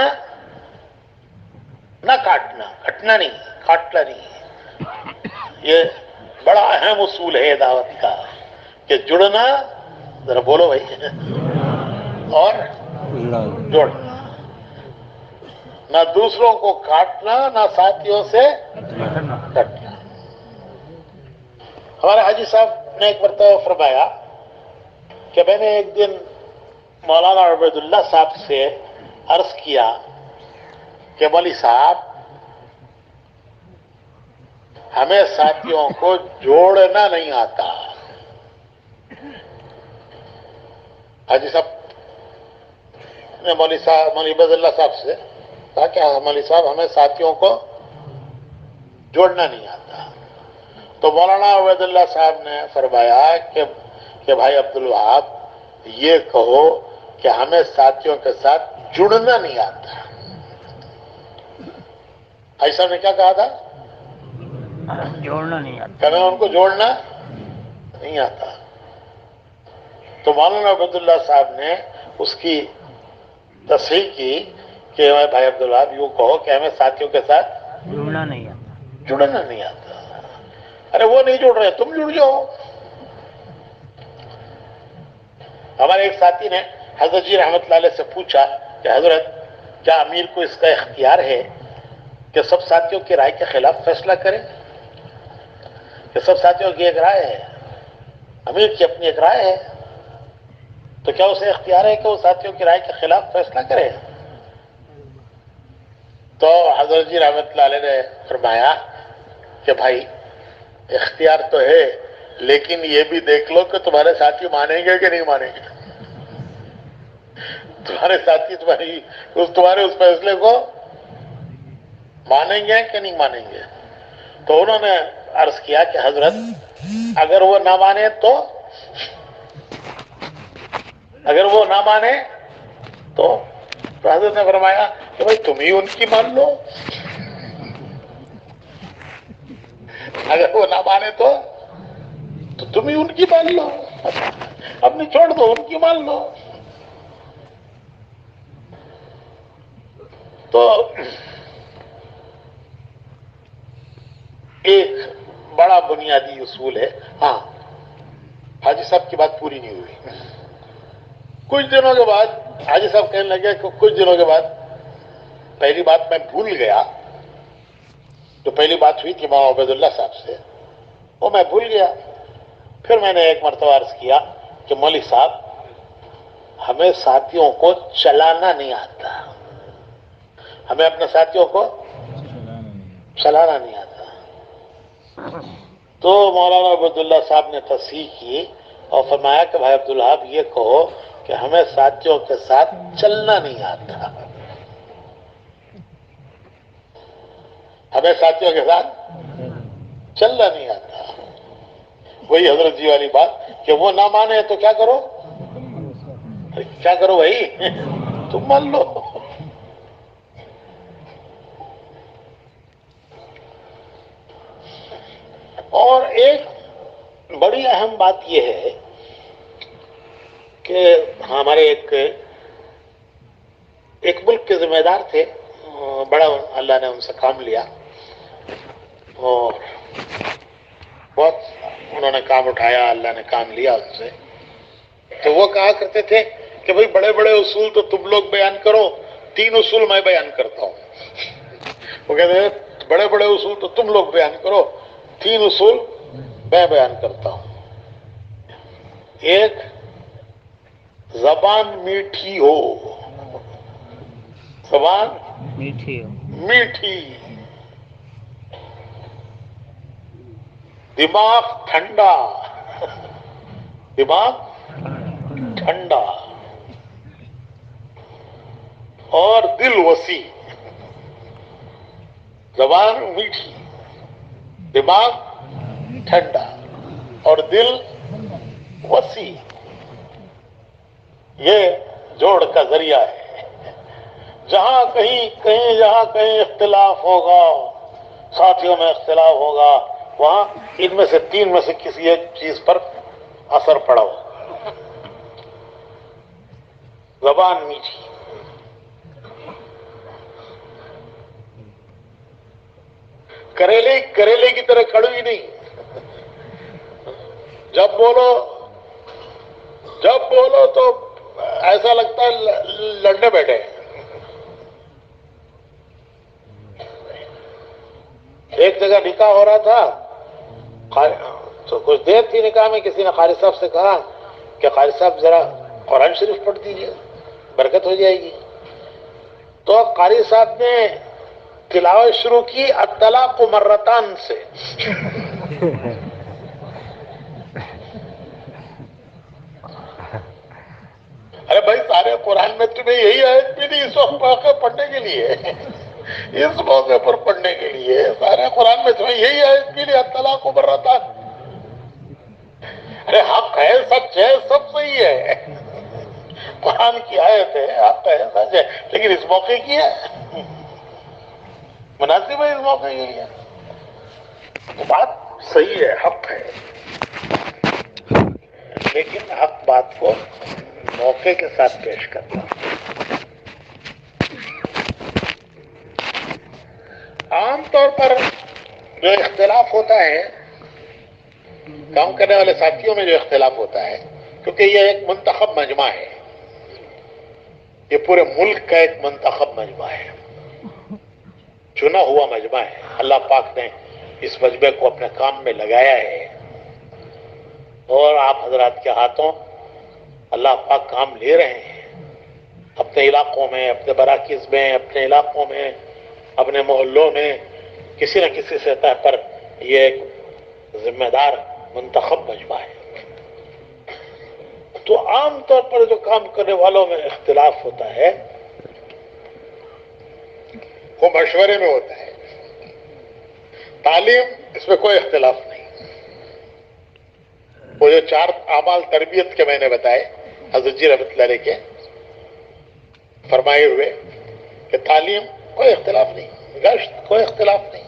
نہ کاٹنا، کٹنا نہیں، کاٹنا نہیں، یہ بڑا اہم اصول ہے دعوت کا کہ جڑنا، ذرا بولو بھائی، اور جوڑنا، نہ دوسروں کو کاٹنا نہ ساتھیوں سے کٹنا۔ ہمارے حاجی صاحب نے ایک مرتبہ فرمایا کہ میں نے ایک دن مولانا عبید اللہ صاحب سے عرض کیا کہ مولوی صاحب ہمیں ساتھیوں کو جوڑنا نہیں آتا۔ حاجی صاحب نے مولوی عبید اللہ صاحب سے کہا کہ مولوی صاحب ہمیں ساتھیوں کو جوڑنا نہیں آتا۔ تو مولانا عبید اللہ صاحب نے فرمایا کہ بھائی عبدالوہاب یہ کہو کہ ہمیں ساتھیوں کے ساتھ جڑنا نہیں آتا۔ حاجی صاحب نے کیا کہا تھا؟ جوڑنا نہیں آتا، کہ ہمیں ان کو جوڑنا نہیں آتا۔ تو مولانا عبید اللہ صاحب نے اس کی تصحیح کی کہ بھائی عبدالوہاب یوں کہو کہ ہمیں ساتھیوں کے ساتھ جڑنا نہیں آتا۔ جڑنا نہیں آتا۔ ارے وہ نہیں جڑ رہے، تم جڑ جاؤ۔ ہمارے ایک ساتھی نے حضرت جی رحمت اللہ علیہ سے پوچھا کہ حضرت کیا امیر کو اس کا اختیار ہے کہ سب ساتھیوں کی رائے کے خلاف فیصلہ کرے؟ کہ سب ساتھیوں کی ایک رائے ہے، امیر کی اپنی ایک رائے ہے، تو کیا اسے اختیار ہے کہ وہ ساتھیوں کی رائے کے خلاف فیصلہ کرے؟ تو حضرت جی رحمت اللہ علیہ نے فرمایا کہ بھائی اختیار تو ہے، لیکن یہ بھی دیکھ لو کہ تمہارے ساتھی مانیں گے کہ نہیں مانیں گے۔ تمہارے ساتھی تمہارے اس فیصلے کو مانیں گے کہ نہیں مانیں گے؟ تو انہوں نے عرض کیا کہ حضرت اگر وہ نہ مانے تو حضرت نے فرمایا کہ بھائی تم ہی ان کی مان لو، اگر وہ نہ مانے تو تم ہی ان کی مان لو، اپنی چھوڑ دو، ان کی مان لو۔ تو ایک بڑا بنیادی اصول ہے۔ ہاں، حاجی صاحب کی بات پوری نہیں ہوئی۔ کچھ دنوں کے بعد حاجی صاحب کہنے لگے کہ کچھ دنوں کے بعد پہلی بات میں بھول گیا، جو پہلی بات ہوئی تھی مولانا عبید اللہ صاحب سے، وہ میں بھول گیا۔ پھر میں نے ایک مرتبہ عرض کیا کہ مولوی صاحب ہمیں ساتھیوں کو چلانا نہیں آتا، ہمیں اپنے ساتھیوں کو چلانا نہیں آتا۔ تو مولانا عبید اللہ صاحب نے تصحیح کی اور فرمایا کہ بھائی عبدالوہاب یہ کہو کہ ہمیں ساتھیوں کے ساتھ چلنا نہیں آتا، ہمیں ساتھیوں کے ساتھ چلنا نہیں آتا۔ وہی حضرت جی والی بات کہ وہ نہ مانے تو کیا کرو؟ کیا کرو بھائی؟ تم مان لو۔ اور ایک بڑی اہم بات یہ ہے کہ ہمارے ایک ملک کے ذمہ دار تھے، بڑا اللہ نے ان سے کام لیا اور بہت انہوں نے کام اٹھایا، اللہ نے کام لیا ان سے۔ تو وہ کہا کرتے تھے کہ بھائی بڑے بڑے اصول تو تم لوگ بیان کرو، 3 اصول میں بیان کرتا ہوں۔ وہ کہتے ہیں بڑے بڑے اصول تو تم لوگ بیان کرو، 3 اصول میں بیان کرتا ہوں۔ ایک، زبان میٹھی ہو، زبان میٹھی، دماغ ٹھنڈا، دماغ ٹھنڈا، اور دل وسیع۔ زبان میٹھی، دماغ ٹھنڈا اور دل وسیع، یہ جوڑ کا ذریعہ ہے۔ جہاں کہیں اختلاف ہوگا، ساتھیوں میں اختلاف ہوگا، وہاں ان میں سے تین میں سے کسی ایک چیز پر اثر پڑا ہوگا۔ زبان میٹھی، کریلے کی طرح کڑوی نہیں، جب بولو تو ایسا لگتا ہے لڑنے بیٹھے۔ ایک جگہ نکاح ہو رہا تھا، تو کچھ دیر تھی نکاح میں، کسی نے قاری صاحب سے کہا کہ قاری صاحب ذرا قرآن شریف پڑھ دیجیے، برکت ہو جائے گی۔ تو قاری صاحب نے تلاوت شروع کی الطلاق مرتان سے۔ ارے بھائی، سارے قرآن میں تمہیں یہی آیت بھی نہیں اس وقت پڑھنے کے لیے، اس موقع پر پڑھنے کے لیے سارے قرآن میں تمہیں یہی آیت بھی نہیں الطلاق مرتان۔ ارے حق ہے، سچ ہے، سب صحیح ہے، قرآن کی آیت ہے، حق ہے، سچ ہے، لیکن اس موقع کی ہے، مناسب ہے اس موقع کے لیے، تو بات صحیح ہے، حق ہے، لیکن حق بات کو موقع کے ساتھ پیش کرنا۔ عام طور پر جو اختلاف ہوتا ہے، کام کرنے والے ساتھیوں میں جو اختلاف ہوتا ہے، کیونکہ یہ ایک منتخب مجمع ہے، یہ پورے ملک کا ایک منتخب مجمع ہے، چنا ہوا مجمع ہے، اللہ پاک نے اس مجمع کو اپنے کام میں لگایا ہے، اور آپ حضرات کے ہاتھوں اللہ پاک کام لے رہے ہیں، اپنے علاقوں میں، اپنے مراکز میں، اپنے علاقوں میں، اپنے محلوں میں، کسی نہ کسی سطح پر یہ ایک ذمہ دار منتخب مجمع ہے۔ تو عام طور پر جو کام کرنے والوں میں اختلاف ہوتا ہے وہ مشورے میں ہوتا ہے۔ تعلیم، اس میں کوئی اختلاف نہیں۔ وہ جو 4 اعمال تربیت کے میں نے بتائے حضرت جی رحمۃ اللہ علیہ کے فرمائے ہوئے کہ تعلیم کوئی اختلاف نہیں، گشت کوئی اختلاف نہیں،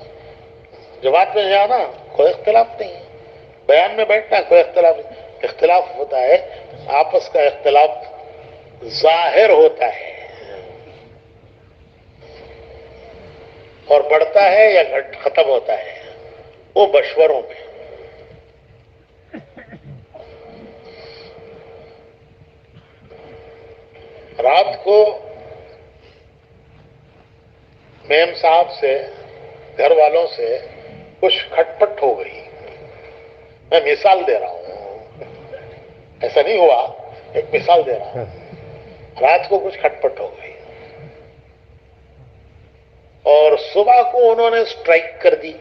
جماعت میں جانا کوئی اختلاف نہیں، بیان میں بیٹھنا کوئی اختلاف نہیں۔ اختلاف ہوتا ہے، آپس کا اختلاف ظاہر ہوتا ہے اور بڑھتا ہے یا ختم ہوتا ہے وہ مشوروں میں۔ رات کو میم صاحب سے، گھر والوں سے کچھ کھٹ پٹ ہو گئی، میں مثال دے رہا ہوں، ایسا نہیں ہوا، ایک مثال دے رہا ہوں، رات کو کچھ کھٹ پٹ ہو گئی اور صبح کو انہوں نے اسٹرائک کر دی۔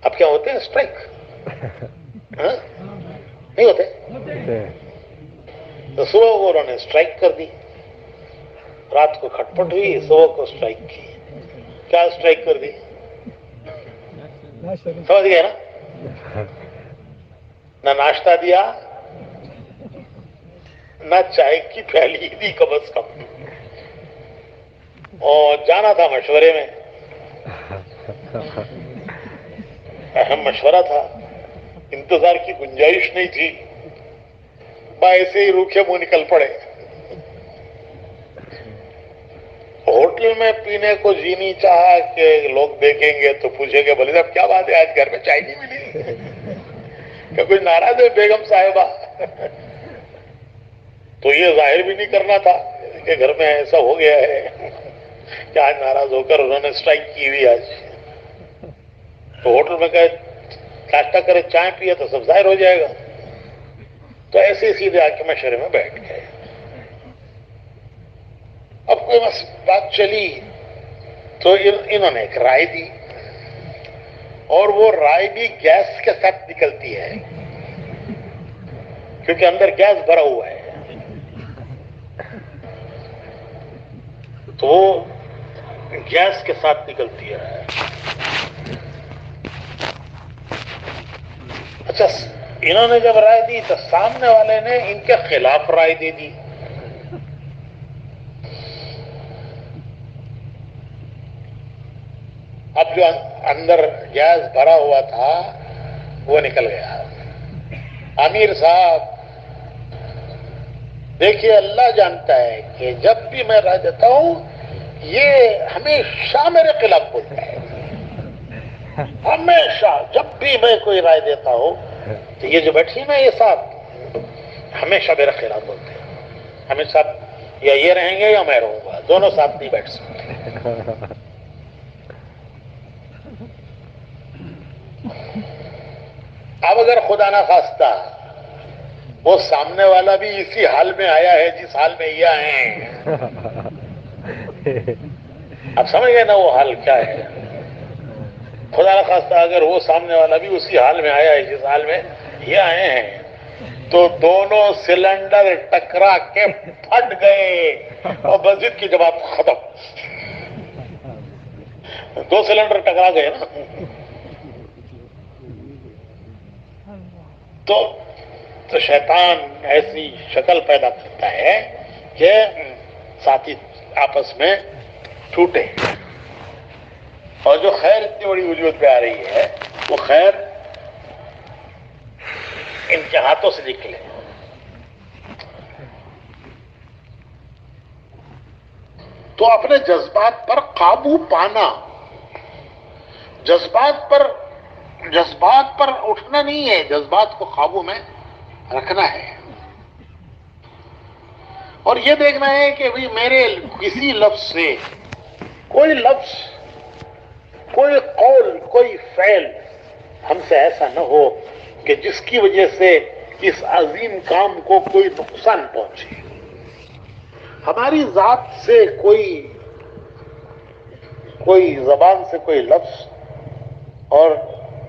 اب کیا ہوتے ہیں اسٹرائک؟ نہیں ہوتے؟ تو صبح کو انہوں نے اسٹرائک کر دی، رات کو کھٹ پٹ ہوئی، صبح کو اسٹرائک کی۔ کیا اسٹرائک کر دی؟ سمجھ گئے نا؟ نہ ناشتہ دیا، نہ چائے کی پیالی دی کم از کم، اور جانا تھا مشورے میں، اہم مشورہ تھا، انتظار کی گنجائش نہیں تھی، ایسے ہی روکھے منہ نکل پڑے۔ ہوٹل میں پینے کو جی نہیں چاہا کہ لوگ دیکھیں گے تو پوچھیں گے بولے صاحب کیا بات ہے آج گھر میں چائے نہیں ملی؟ کہ کچھ ناراض ہے بیگم صاحبہ؟ تو یہ ظاہر بھی نہیں کرنا تھا کہ گھر میں ایسا ہو گیا ہے کہ آج ناراض ہو کر انہوں نے اسٹرائک کی ہوئی آج۔ تو ہوٹل میں کہ ناشتہ کرے چائے پیے تو سب ظاہر ہو جائے گا، تو ایسے ہی سیدھے آ کے مشورے میں بیٹھ گئے۔ اب کوئی بات چلی تو انہوں نے ایک رائے دی، اور وہ رائے بھی گیس کے ساتھ نکلتی ہے کیونکہ اندر گیس بھرا ہوا ہے، تو گیس کے ساتھ نکلتی ہے۔ اچھا انہوں نے جب رائے دی تو سامنے والے نے ان کے خلاف رائے دے دی. اب جو اندر گیس بھرا ہوا تھا وہ نکل گیا. امیر صاحب دیکھیے اللہ جانتا ہے کہ جب بھی میں رائے دیتا ہوں یہ ہمیشہ میرے خلاف بولتا ہے. ہمیشہ جب بھی میں کوئی رائے دیتا ہوں تو یہ جو بیٹھی نا یہ صاحب ہمیشہ میرے خلاف بولتے ہیں. ہمیشہ یا یہ رہیں گے یا میں رہوں گا, دونوں ساتھ نہیں بیٹھ سکتے. اب اگر خدا نہ خواستہ وہ سامنے والا بھی اسی حال میں آیا ہے جس حال میں یہ آئے ہیں, اب سمجھ گئے نا وہ حال کیا ہے. خدا نہ خواستہ اگر وہ سامنے والا بھی اسی حال میں آیا ہے جس حال میں یہ آئے ہیں تو دونوں سلنڈر ٹکرا کے پھٹ گئے اور مسجد کی جماعت ختم. دو سلنڈر ٹکرا گئے نا. تو شیطان ایسی شکل پیدا کرتا ہے کہ ساتھی آپس میں ٹوٹے, اور جو خیر اتنی بڑی وجود پہ آ رہی ہے وہ خیر ان کے ہاتھوں سے نکلے. تو اپنے جذبات پر قابو پانا, جذبات پر اٹھنا نہیں ہے, جذبات کو قابو میں رکھنا ہے. اور یہ دیکھنا ہے کہ بھی میرے کسی لفظ سے کوئی لفظ, کوئی قول, کوئی فعل ہم سے ایسا نہ ہو کہ جس کی وجہ سے اس عظیم کام کو کوئی نقصان پہنچے. ہماری ذات سے کوئی زبان سے کوئی لفظ اور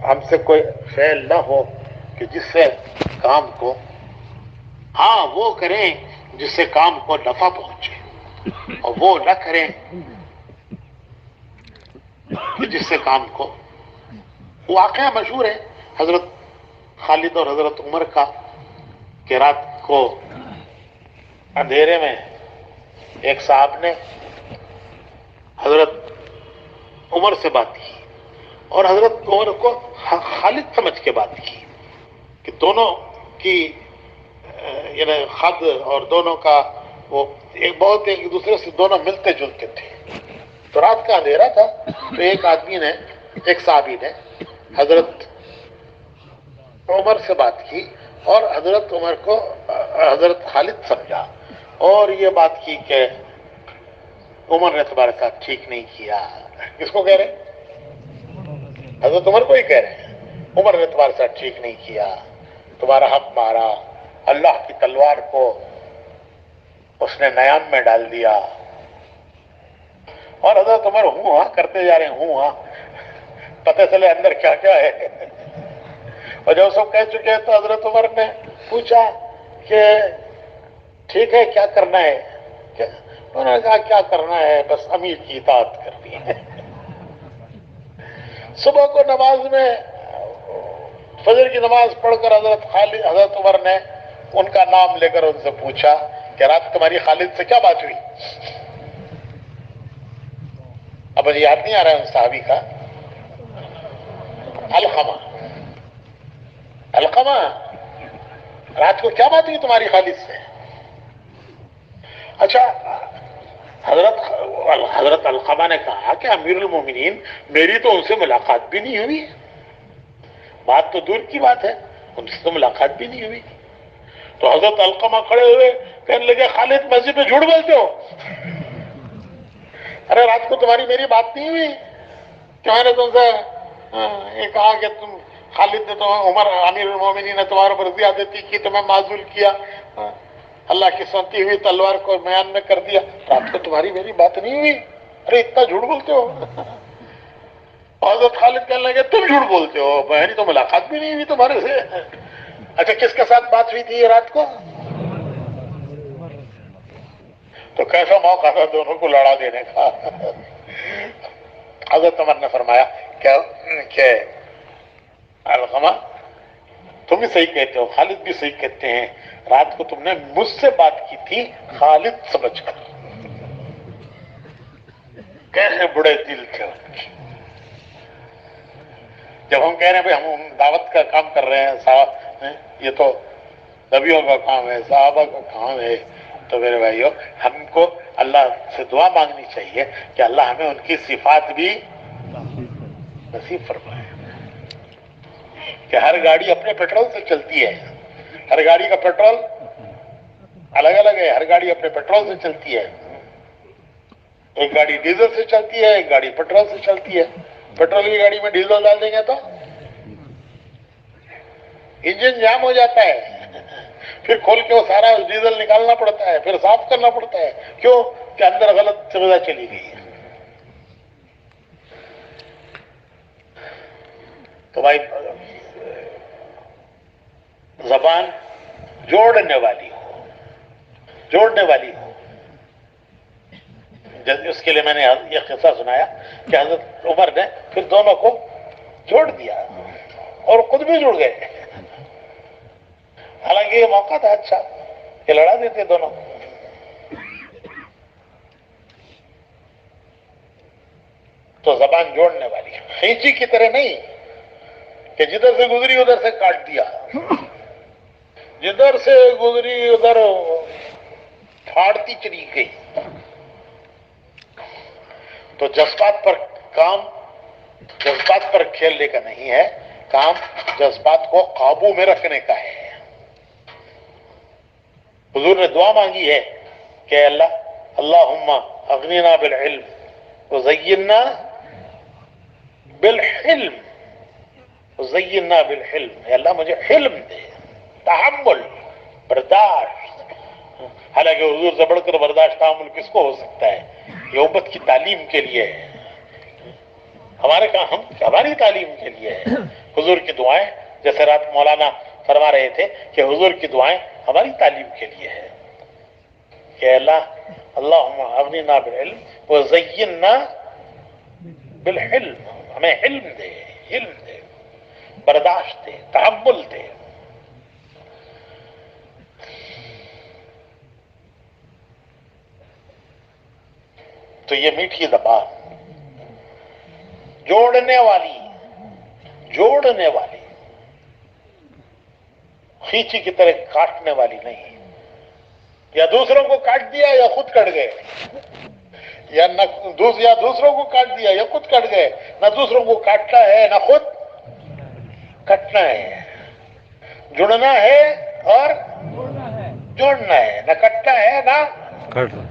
ہم سے کوئی فعل نہ ہو کہ جس سے کام کو, ہاں وہ کریں جس سے کام کو نفع پہنچے, اور وہ نہ کریں کہ جس سے کام کو. واقعہ مشہور ہے حضرت خالد اور حضرت عمر کا کہ رات کو اندھیرے میں ایک صاحب نے حضرت عمر سے بات کی اور حضرت عمر کو خالد سمجھ کے بات کی کہ دونوں کی یعنی خد اور دونوں کا وہ ایک دوسرے سے دونوں ملتے جلتے تھے. تو رات کا اندھیرا تھا تو ایک صحابی نے حضرت عمر سے بات کی اور حضرت عمر کو حضرت خالد سمجھا اور یہ بات کی کہ عمر نے تمہارے ساتھ ٹھیک نہیں کیا. کس کو کہہ رہے؟ حضرت عمر کو ہی کہہ رہے ہیں. عمر نے تمہارے ساتھ ٹھیک نہیں کیا, تمہارا حق مارا, اللہ کی تلوار کو اس نے نیام میں ڈال دیا. اور حضرت عمر ہوں ہاں کرتے جا رہے ہیں, ہوں ہاں, پتہ چلے اندر کیا کیا ہے. اور جب سب کہہ چکے تو حضرت عمر نے پوچھا کہ ٹھیک ہے کیا کرنا ہے. انہوں نے کہا کیا کرنا ہے, بس امیر کی اطاعت کرنی ہے. صبح کو نماز میں فجر کی نماز پڑھ کر حضرت عمر نے ان کا نام لے کر ان سے پوچھا کہ رات تمہاری خالد سے کیا بات ہوئی. اب مجھے یاد نہیں آ رہا ہے ان صحابی کا. علقمہ, رات کو کیا بات ہوئی تمہاری خالد سے؟ اچھا, حضرت علقمہ نے کہا کہ امیر المومنین میری تو ان سے ملاقات بھی نہیں ہوئی. بات تو دور کی بات ہے, ان سے تو ملاقات بھی نہیں ہوئی. تو حضرت علقمہ کھڑے ہوئے کہنے لگے خالد مسجد میں جھوٹ بولتے ہو. ارے رات کو تمہاری میری بات نہیں ہوئی کہ میں نے تم سے یہ کہا کہ تم خالد نے تو عمر امیر المومنین نے تمہارے پر زیادتی کی, تمہیں معزول کیا, اللہ کی سنتی ہوئی تلوار کو میان میں کر دیا. رات کو تمہاری میری بات نہیں ہوئی. ارے اتنا جھوٹ بولتے ہو. حضرت خالد کہنے لگے تم جھوٹ بولتے ہو, بہنی تو ملاقات بھی نہیں ہوئی تمہارے سے. اچھا کس کے ساتھ بات ہوئی تھی یہ رات کو؟ تو کیسا موقع تھا دونوں کو لڑا دینے کا. حضرت عمر نے فرمایا کہ علقمہ بھی صحیح کہتے ہو، خالد بھی صحیح کہتے ہیں، رات کو تم نے مجھ سے بات کی تھی خالد سمجھ کر۔ کیسے بڑے دل تھے ان کے۔ جب ہم کہہ رہے ہیں بھائی ہم دعوت کا کام کر رہے ہیں صاحب، یہ تو نبیوں کا کام ہے، صحابہ کا کام ہے، تو میرے بھائیو ہم کو اللہ سے دعا مانگنی چاہیے کہ اللہ ہمیں ان کی صفات بھی نصیب فرمائے۔ کہ ہر گاڑی اپنے پیٹرول سے چلتی ہے، ہر گاڑی کا پیٹرول الگ الگ ہے، ہر گاڑی اپنے پیٹرول سے چلتی ہے۔ ایک گاڑی ڈیزل سے چلتی ہے، ایک گاڑی پیٹرول سے چلتی ہے۔ پیٹرول کی گاڑی میں ڈیزل ڈال دیں گے تو انجن جام ہو جاتا ہے، پھر کھول کے وہ سارا ڈیزل نکالنا پڑتا ہے، پھر صاف کرنا پڑتا ہے، کیوں کہ اندر غلط سویدھا چلی گئی ہے۔ تو بھائی زبان جوڑنے والی ہو، جوڑنے والی ہو۔ اس کے لیے میں نے یہ قصہ سنایا کہ حضرت عمر نے پھر دونوں کو جوڑ دیا اور خود بھی جڑ گئے۔ حالانکہ یہ موقع تھا اچھا کہ لڑا دیتے دونوں۔ تو زبان جوڑنے والی، خینچی کی طرح نہیں کہ جدھر سے گزری ادھر سے کاٹ دیا، جدھر سے گزری ادھر پھاڑتی چلی گئی۔ تو جذبات پر کام، جذبات پر کھیلنے کا نہیں ہے کام، جذبات کو قابو میں رکھنے کا ہے۔ حضور نے دعا مانگی ہے کہ اللہ اللہم اغننا بالعلم وزینا بالحلم، وزینا بالحلم، اے اللہ مجھے حلم دے، تحمل، برداشت۔ حالانکہ حضور سے بڑھ کر برداشت تحمل کس کو ہو سکتا ہے؟ یہ امت کی تعلیم کے لیے ہے، ہماری تعلیم کے لیے ہے۔ حضور کی دعائیں، جیسے رات مولانا فرما رہے تھے کہ حضور کی دعائیں ہماری تعلیم کے لیے ہے کہ اللہ اللہم اغننا بالعلم وزینا بالحلم، ہمیں علم دے، علم دے، برداشت دے، تحمل دے۔ تو یہ میٹھی زبان جوڑنے والی، جوڑنے والی، کھینچی کی طرح کاٹنے والی نہیں۔ یا دوسروں کو کاٹ دیا یا خود کٹ گئے، یا دوسروں کو کاٹ دیا یا خود کٹ گئے۔ نہ دوسروں کو کاٹنا ہے نہ خود کٹنا ہے، جڑنا ہے اور جوڑنا ہے، نہ کٹنا ہے نہ کاٹنا۔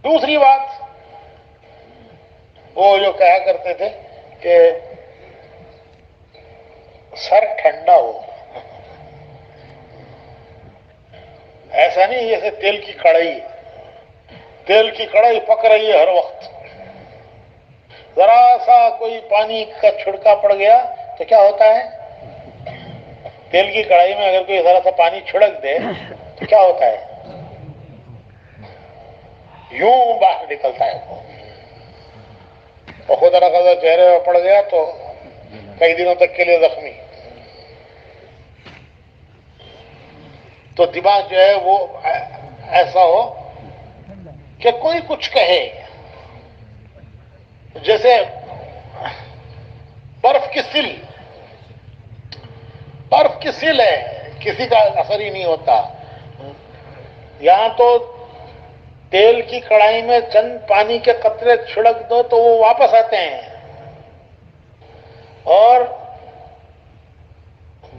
دوسری بات، وہ جو کہا کرتے تھے کہ سر ٹھنڈا ہو، ایسا نہیں جیسے تیل کی کڑھائی، تیل کی کڑھائی پک رہی ہے ہر وقت، ذرا سا کوئی پانی کا چھڑکا پڑ گیا تو کیا ہوتا ہے؟ تیل کی کڑھائی میں اگر کوئی ذرا سا پانی چھڑک دے تو کیا ہوتا ہے؟ یوں باہر نکلتا ہے وہ، اور خدا نخواستہ چہرے میں پڑ گیا تو کئی دنوں تک کے لیے زخمی۔ تو دماغ جو ہے وہ ایسا ہو کہ کوئی کچھ کہے، جیسے برف کی سل، برف کی سل ہے، کسی کا اثر ہی نہیں ہوتا۔ یہاں تو تیل کی کڑھائی میں چند پانی کے قطرے چھڑک دو تو وہ واپس آتے ہیں، اور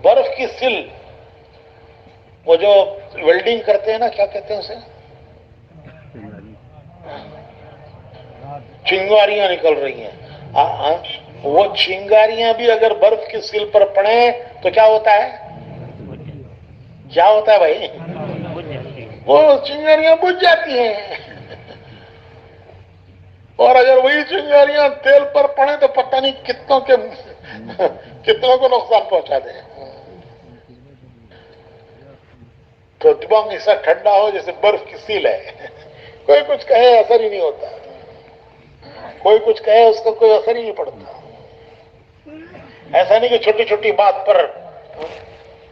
برف کی سل، وہ جو ویلڈنگ کرتے ہیں نا، کیا کہتے ہیں اسے؟ چنگاریاں نکل رہی ہیں، وہ چنگاریاں بھی اگر برف کی سل پر پڑیں تو کیا ہوتا ہے؟ کیا ہوتا ہے بھائی؟ وہ چنگاریاں بجھ جاتی ہیں، اور اگر وہی چنگاریاں تیل پر پڑیں تو پتہ نہیں کتنوں کو نقصان پہنچا دیں۔ تو دماغ ایسا ٹھنڈا ہو جیسے برف کی سیل ہے، کوئی کچھ کہے اثر ہی نہیں ہوتا، کوئی کچھ کہے اس کا کوئی اثر ہی نہیں پڑتا۔ ایسا نہیں کہ چھوٹی چھوٹی بات پر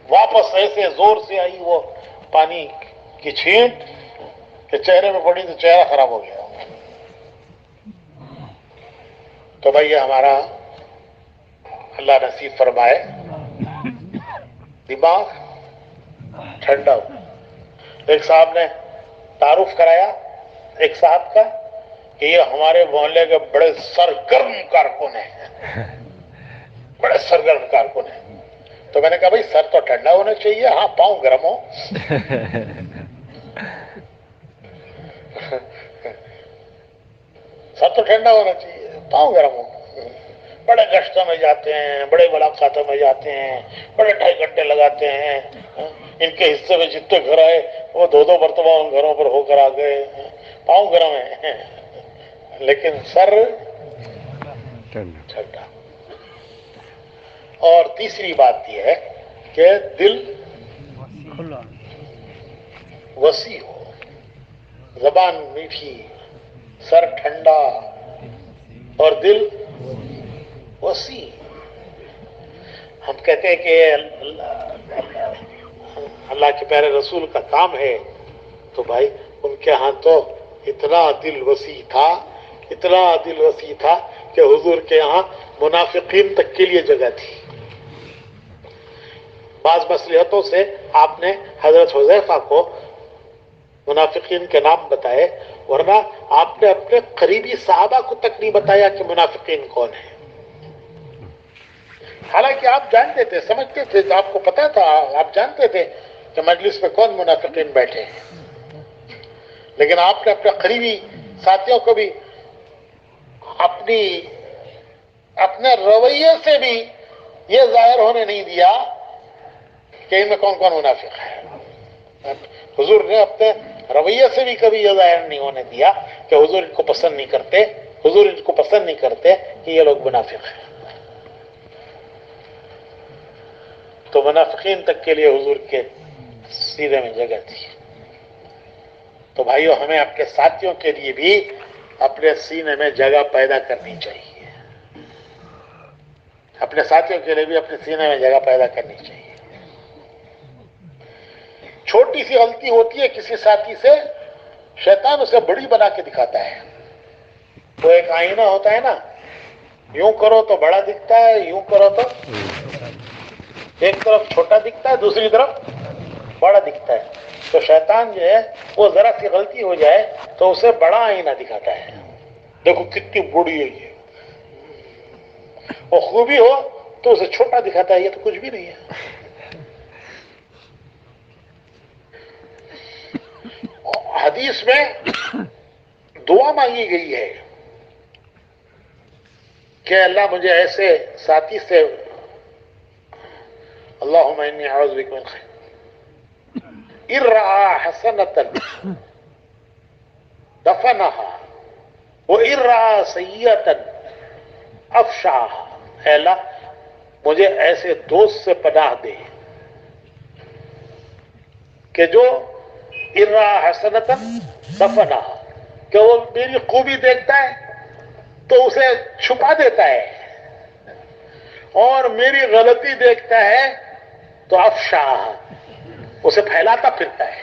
واپس ایسے زور سے آئی وہ پانی کی چھینٹ کہ چہرے میں پڑی تو چہرہ خراب ہو گیا. تو بھائی یہ ہمارا اللہ نصیب فرمائے دماغ ٹھنڈا ہو. ایک صاحب نے تعارف کرایا ایک صاحب کا کہ یہ ہمارے محلے کے بڑے سرگرم کارکن ہیں، بڑے سرگرم کارکن ہیں. تو میں نے کہا بھائی سر تو ٹھنڈا ہونا چاہیے، ہاں پاؤں گرم ہو. سر تو ٹھنڈا ہونا چاہیے، پاؤں گرم ہو. بڑے گشتوں میں جاتے ہیں، بڑے ملاقاتوں میں جاتے ہیں، بڑے 2.5 گھنٹے لگاتے ہیں. ان کے حصے میں جتنے گھر آئے وہ 2 مرتبہ ان گھروں پر ہو کر آ گئے. پاؤں گرم ہیں لیکن سر ٹھنڈا. اور تیسری بات یہ ہے کہ دل وسیع ہو، زبان میٹھی، سر ٹھنڈا اور دل وسیع. ہم کہتے ہیں کہ اللہ کے پیارے رسول کا کام ہے، تو بھائی ان کے ہاں تو اتنا دل وسیع تھا، اتنا دل وسیع تھا کہ حضور کے یہاں منافقین تک کے لیے جگہ تھی. بعض مصلحتوں سے آپ نے حضرت حذیفہ کو منافقین کے نام بتائے، ورنہ آپ نے اپنے قریبی صحابہ کو تک نہیں بتایا کہ منافقین کون ہیں. حالانکہ آپ جانتے تھے، سمجھتے تھے، آپ کو پتا تھا، آپ جانتے تھے کہ مجلس میں کون منافقین بیٹھے ہیں. لیکن آپ نے اپنے قریبی ساتھیوں کو بھی اپنے رویے سے بھی یہ ظاہر ہونے نہیں دیا کہ ان میں کون کون منافق ہے. حضور نے اپنے رویے سے بھی کبھی یہ ظاہر نہیں ہونے دیا کہ حضور ان کو پسند نہیں کرتے، حضور ان کو پسند نہیں کرتے کہ یہ لوگ منافق ہیں. تو منافقین تک کے لیے حضور کے سینے میں جگہ تھی. تو بھائیو ہمیں اپنے ساتھیوں کے لیے بھی اپنے سینے میں جگہ پیدا کرنی چاہیے، اپنے ساتھیوں کے لیے بھی اپنے سینے میں جگہ پیدا کرنی چاہیے. چھوٹی سی غلطی ہوتی ہے کسی ساتھی سے، شیطان اسے بڑی بنا کے دکھاتا ہے. وہ ایک آئینہ ہوتا ہے نا، یوں کرو تو بڑا دکھتا ہے، یوں کرو تو ایک طرف چھوٹا دکھتا ہے، دوسری طرف بڑا دکھتا ہے. تو شیطان جو ہے وہ ذرا سی غلطی ہو جائے تو اسے بڑا آئینہ دکھاتا ہے، دیکھو کتنی بڑی ہے یہ. وہ خوبی ہو تو اسے چھوٹا دکھاتا ہے، یہ تو کچھ بھی نہیں ہے. حدیث میں دعا مانگی گئی ہے کہ اللہ مجھے ایسے ساتھی سے، اللہم انی اعوذ بک من خیر ان رأى حسنة دفنها وان رأى سیئة افشاها. اے اللہ مجھے ایسے دوست سے پناہ دے کہ جو ان رأى حسنة دفنها، کہ وہ میری خوبی دیکھتا ہے تو اسے چھپا دیتا ہے، اور میری غلطی دیکھتا ہے تو افشاها اسے پھیلاتا پھرتا ہے.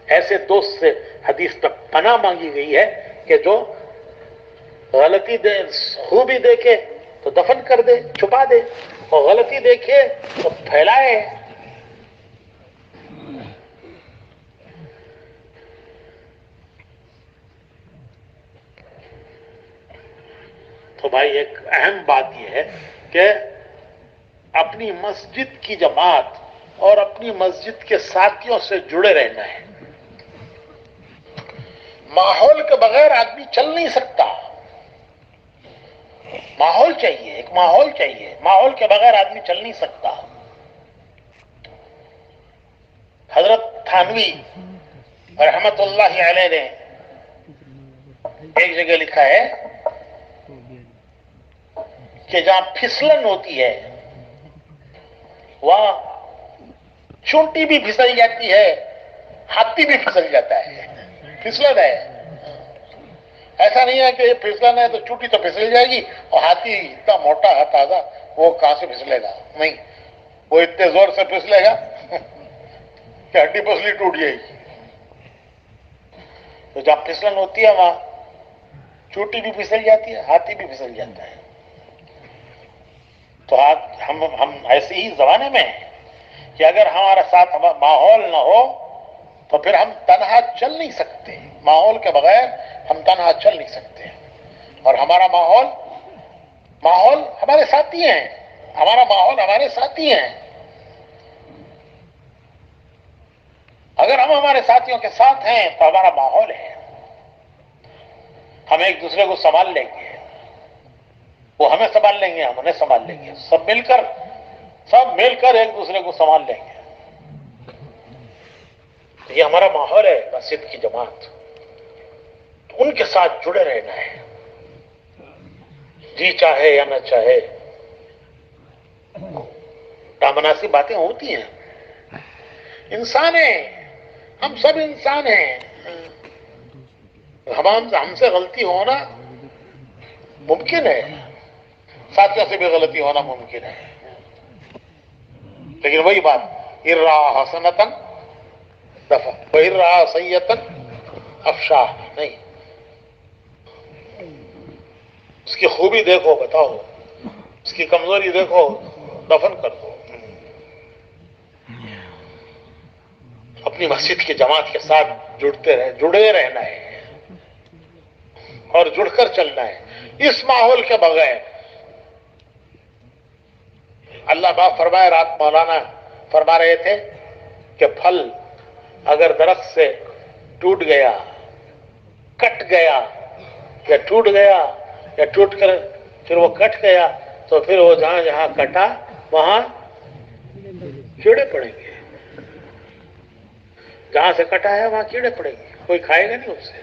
ایسے دوست سے حدیث میں پناہ مانگی گئی ہے کہ جو غلطی خوبی دیکھے تو دفن کر دے، چھپا دے، اور غلطی دیکھے تو پھیلائے. تو بھائی ایک اہم بات یہ ہے کہ اپنی مسجد کی جماعت اور اپنی مسجد کے ساتھیوں سے جڑے رہنا ہے. ماحول کے بغیر آدمی چل نہیں سکتا. ماحول چاہیے، ایک ماحول چاہیے، ماحول کے بغیر آدمی چل نہیں سکتا. حضرت تھانوی رحمت اللہ علیہ نے ایک جگہ لکھا ہے کہ جہاں پھسلن ہوتی ہے وہاں چونٹی بھی پھسل جاتی ہے، ہاتھی بھی پھسل جاتا ہے. پھسلن ہے. ایسا نہیں ہے کہ یہ پھسلن ہے تو چوٹی تو پھسل جائے گی، اور ہاتھی اتنا موٹا ہے تازہ، وہ کہاں سے پھسلے گا؟ نہیں، وہ اتنے زور سے پھسلے گا کہ ہڈی پسلی ٹوٹ جائے گی۔ تو جب پھسلن ہوتی ہے وہاں چوٹی بھی پھسل جاتی ہے، ہاتھی بھی پھسل جاتا ہے۔ تو آج ہم ایسے ہی زمانے میں ہیں کہ اگر ہمارا ساتھ ماحول نہ ہو تو پھر ہم تنہا چل نہیں سکتے، ماحول کے بغیر ہم تنہا چل نہیں سکتے۔ اور ہمارا ماحول ہمارے ساتھی ہیں، ہمارا ماحول ہمارے ساتھی ہیں۔ اگر ہم ہمارے ساتھیوں کے ساتھ ہیں تو ہمارا ماحول ہے، ہم ایک دوسرے کو سنبھال لیں گے، وہ ہمیں سنبھال لیں گے، ہم انہیں سنبھال لیں گے، سب مل کر ایک دوسرے کو سنبھال لیں گے۔ تو یہ ہمارا ماحول ہے مسجد کی جماعت، ان کے ساتھ جڑے رہنا ہے، جی چاہے یا نہ چاہے۔ نامناسب باتیں ہوتی ہیں، انسان ہیں، ہم سب انسان ہیں، ہم سے غلطی ہونا ممکن ہے، ساتھیوں سے بھی غلطی ہونا ممکن ہے، لیکن وہی بات، ارا حسنتن دفع وَإِرَّا سَيِّئَةً افشاہ، نہیں، اس کی خوبی دیکھو بتاؤ، اس کی کمزوری دیکھو دفن کر دو۔ اپنی مسجد کی جماعت کے ساتھ جڑے رہنا ہے اور جڑ کر چلنا ہے۔ اس ماحول کے بغیر اللہ پاک فرمائے، رات مولانا فرما رہے تھے کہ پھل اگر درخت سے ٹوٹ گیا، کٹ گیا، یا ٹوٹ گیا یا ٹوٹ کر پھر وہ کٹ گیا، تو پھر وہ جہاں جہاں کٹا وہاں کیڑے پڑیں گے، جہاں سے کٹا ہے وہاں کیڑے پڑیں گے، کوئی کھائے گا نہیں اسے۔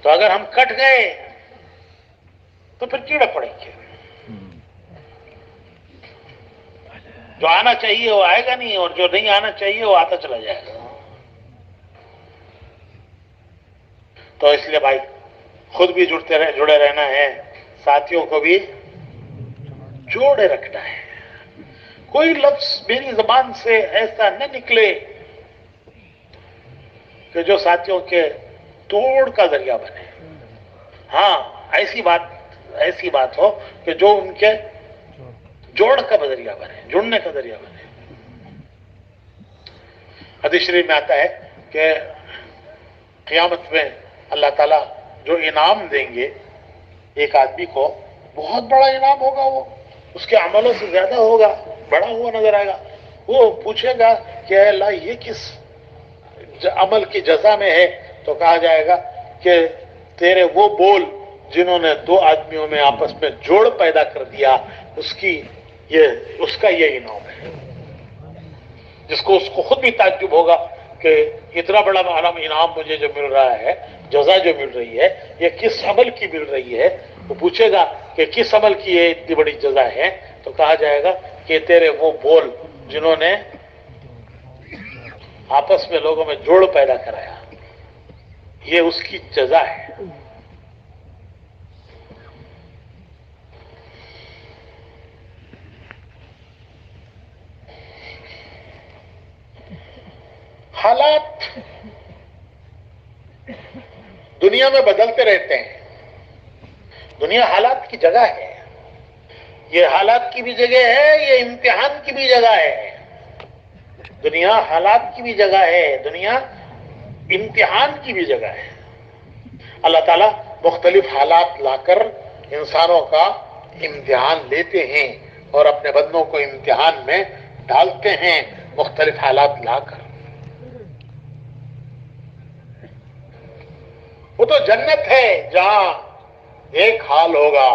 تو اگر ہم کٹ گئے تو پھر کیڑے پڑیں گے، جو آنا چاہیے وہ آئے گا نہیں، اور جو نہیں آنا چاہیے وہ آتا چلا جائے گا۔ تو اس لیے بھائی خود بھی جڑے رہنا ہے، ساتھیوں کو بھی جوڑے رکھنا ہے۔ کوئی لفظ میری زبان سے ایسا نہ نکلے کہ جو ساتھیوں کے توڑ کا ذریعہ بنے۔ ہاں، ایسی بات ہو کہ جو ان کے جوڑ کا ذریعہ بنے، جڑنے کا ذریعہ بنے۔ حدیث شریف میں آتا ہے کہ قیامت میں اللہ تعالیٰ جو انعام دیں گے ایک آدمی کو، بہت بڑا انعام ہوگا، وہ اس کے عملوں سے زیادہ ہوگا، بڑا ہوا نظر آئے گا۔ وہ پوچھے گا کہ اے اللہ یہ کس عمل کی جزا میں ہے؟ تو کہا جائے گا کہ تیرے وہ بول جنہوں نے دو آدمیوں میں آپس میں جوڑ پیدا کر دیا، اس کا یہ انعام ہے۔ اس کو خود بھی تعجب ہوگا کہ اتنا بڑا انعام مجھے جو مل رہا ہے، جزا جو مل رہی ہے، یہ کس عمل کی مل رہی ہے؟ وہ پوچھے گا کہ کس عمل کی یہ اتنی بڑی جزا ہے؟ تو کہا جائے گا کہ تیرے وہ بول جنہوں نے آپس میں لوگوں میں جوڑ پیدا کرایا، یہ اس کی جزا ہے۔ حالات دنیا میں بدلتے رہتے ہیں، دنیا حالات کی جگہ ہے، یہ حالات کی بھی جگہ ہے، یہ امتحان کی بھی جگہ ہے۔ دنیا حالات کی بھی جگہ ہے، دنیا امتحان کی بھی جگہ ہے۔ اللہ تعالیٰ مختلف حالات لا کر انسانوں کا امتحان لیتے ہیں اور اپنے بندوں کو امتحان میں ڈالتے ہیں مختلف حالات لا کر۔ وہ تو جنت ہے جہاں ایک حال ہوگا،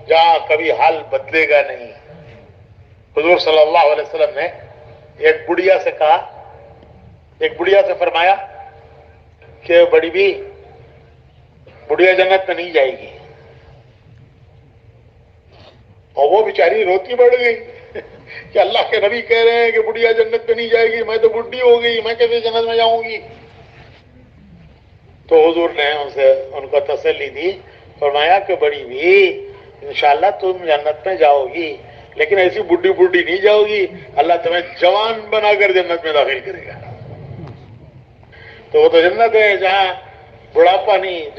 جہاں کبھی حال بدلے گا نہیں۔ حضور صلی اللہ علیہ وسلم نے ایک بڑھیا سے کہا، ایک بڑھیا سے فرمایا کہ بڑی بھی بڑھیا جنت میں نہیں جائے گی، اور وہ بیچاری روتی بڑھ گئی کہ اللہ کے نبی کہہ رہے ہیں کہ بڑھیا جنت میں نہیں جائے گی، میں تو بڈھی ہو گئی، میں کیسے جنت میں جاؤں گی؟ تو حضور نے ان کو تسلی دی، فرمایا کہ بڑی بھی انشاءاللہ تم جنت میں جاؤ گی، لیکن ایسی بڈھی بڈھی نہیں جاؤ گی، اللہ تمہیں جوان بنا کر جنت میں داخل کرے گا۔ تو وہ تو جنت ہے جہاں بڑھاپا نہیں،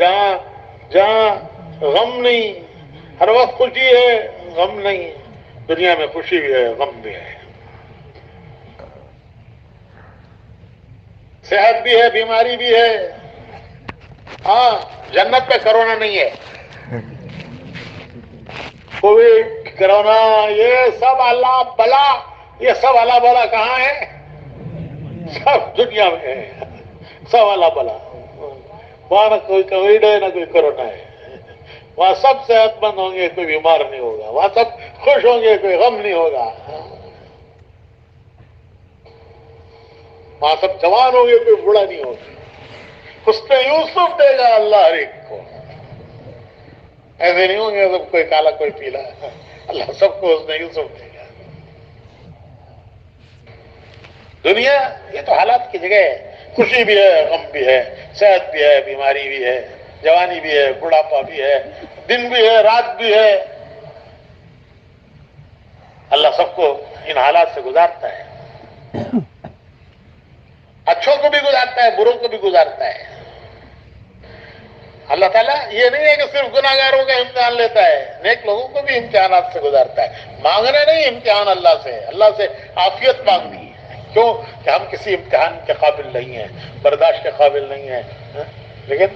جہاں غم نہیں، ہر وقت خوشی ہے، غم نہیں۔ دنیا میں خوشی بھی ہے، غم بھی ہے، صحت بھی ہے، بیماری بھی ہے۔ ہاں، جنت میں کرونا نہیں ہے، کووڈ، کرونا، یہ سب اللہ بلا، یہ سب اللہ بلا کہاں ہے؟ سب دنیا میں ہے، سب اللہ بلا۔ وہاں نہ کوئی کووڈ ہے، نہ کوئی کرونا ہے۔ وہاں سب صحت مند ہوں گے، کوئی بیمار نہیں ہوگا۔ وہاں سب خوش ہوں گے، کوئی غم نہیں ہوگا۔ وہاں سب جوان ہوں گے، کوئی بوڑھا نہیں ہوگا۔ حسن یوسف دے گا اللہ ہر ایک کو، ایسے نہیں ہوں گے سب کوئی کالا کوئی پیلا۔ اللہ سب کو حسن یوسف دے گا۔ دنیا یہ تو حالات کی جگہ ہے، خوشی بھی ہے، غم بھی ہے، صحت بھی ہے، بیماری بھی ہے، جوانی بھی ہے، بڑھاپا بھی ہے، دن بھی ہے، رات بھی ہے۔ اللہ سب کو ان حالات سے گزارتا ہے، اچھوں کو بھی گزارتا ہے، بروں کو بھی گزارتا ہے۔ اللہ تعالیٰ یہ نہیں ہے کہ صرف گناہگاروں کا امتحان لیتا ہے، نیک لوگوں کو بھی امتحانات سے گزارتا ہے۔ مانگنے نہیں امتحان اللہ سے عافیت مانگنی ہے۔ کیوں کہ ہم کسی امتحان کے قابل نہیں ہیں، برداشت کے قابل نہیں ہیں، لیکن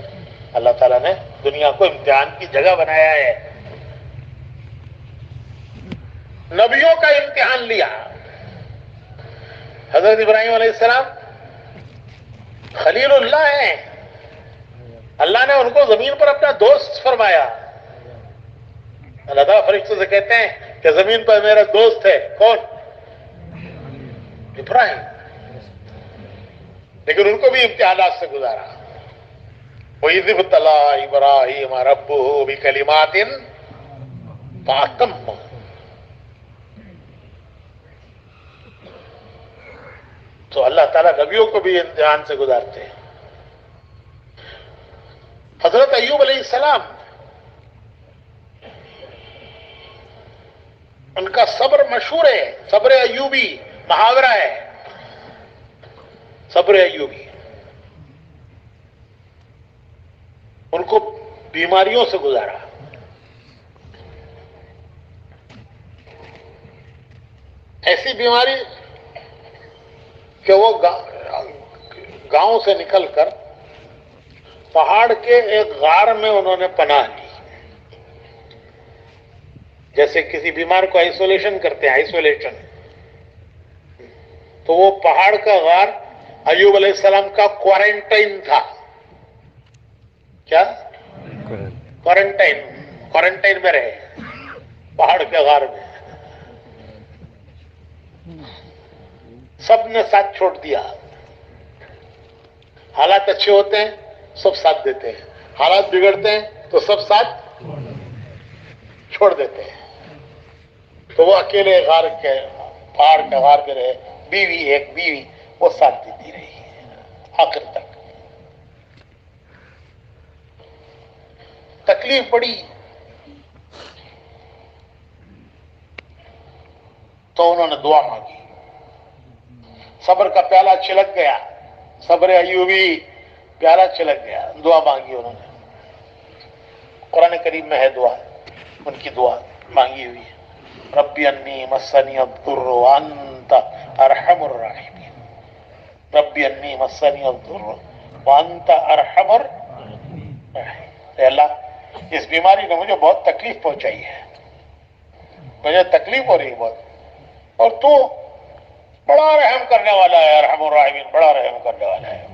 اللہ تعالیٰ نے دنیا کو امتحان کی جگہ بنایا ہے۔ نبیوں کا امتحان لیا۔ حضرت ابراہیم علیہ السلام خلیل اللہ ہیں، اللہ نے ان کو زمین پر اپنا دوست فرمایا۔ اللہ تعالیٰ فرشتوں سے کہتے ہیں کہ زمین پر میرا دوست ہے، کون؟ ابراہیم۔ لیکن ان کو بھی امتحانات سے گزارا۔ وَإِذِ ابْتَلَىٰ إِبْرَاهِيمَ رَبُّهُ بِكَلِمَاتٍ فَأَتَمَّهُنَّ۔ تو اللہ تعالیٰ نبیوں کو بھی امتحان سے گزارتے ہیں۔ حضرت ایوب علیہ السلام، ان کا صبر مشہور ہے، صبر ایوبی محاورہ ہے، صبر ایوبی۔ ان کو بیماریوں سے گزارا۔ ایسی بیماری کہ وہ گاؤں سے نکل کر پہاڑ کے ایک غار میں انہوں نے پناہ لی۔ جیسے کسی بیمار کو آئسولیشن کرتے ہیں، آئسولیشن، تو وہ پہاڑ کا غار ایوب علیہ السلام کا کوارنٹائن تھا۔ کیا؟ کوارنٹائن میں رہے، پہاڑ کے غار میں۔ سب نے ساتھ چھوڑ دیا۔ حالات اچھے ہوتے ہیں سب ساتھ دیتے ہیں، حالات بگڑتے ہیں تو سب ساتھ چھوڑ دیتے ہیں۔ تو وہ اکیلے غار کے پہاڑ کے غار میں رہے، ایک بیوی وہ ساتھ دیتی رہی آخر تک۔ تکلیف پڑی تو انہوں نے دعا مانگی، صبر کا پیالہ چھلک گیا، صبر ایوبی پیالہ چھلک گیا، دعا مانگی انہوں نے۔ قرآن کریم میں ہے دعا، ان کی دعا مانگی ہوئی ہے، ربی انی مسنی الضر وانت ارحم الراحمین، ربی انی مسنی الضر وانت ارحم الراحمین۔ اے اللہ، اس بیماری نے مجھے بہت تکلیف پہنچائی ہے، مجھے تکلیف ہو رہی ہے بہت، اور تو بڑا رحم کرنے والا ہے، ارحم الراحمین، بڑا رحم کرنے والا ہے۔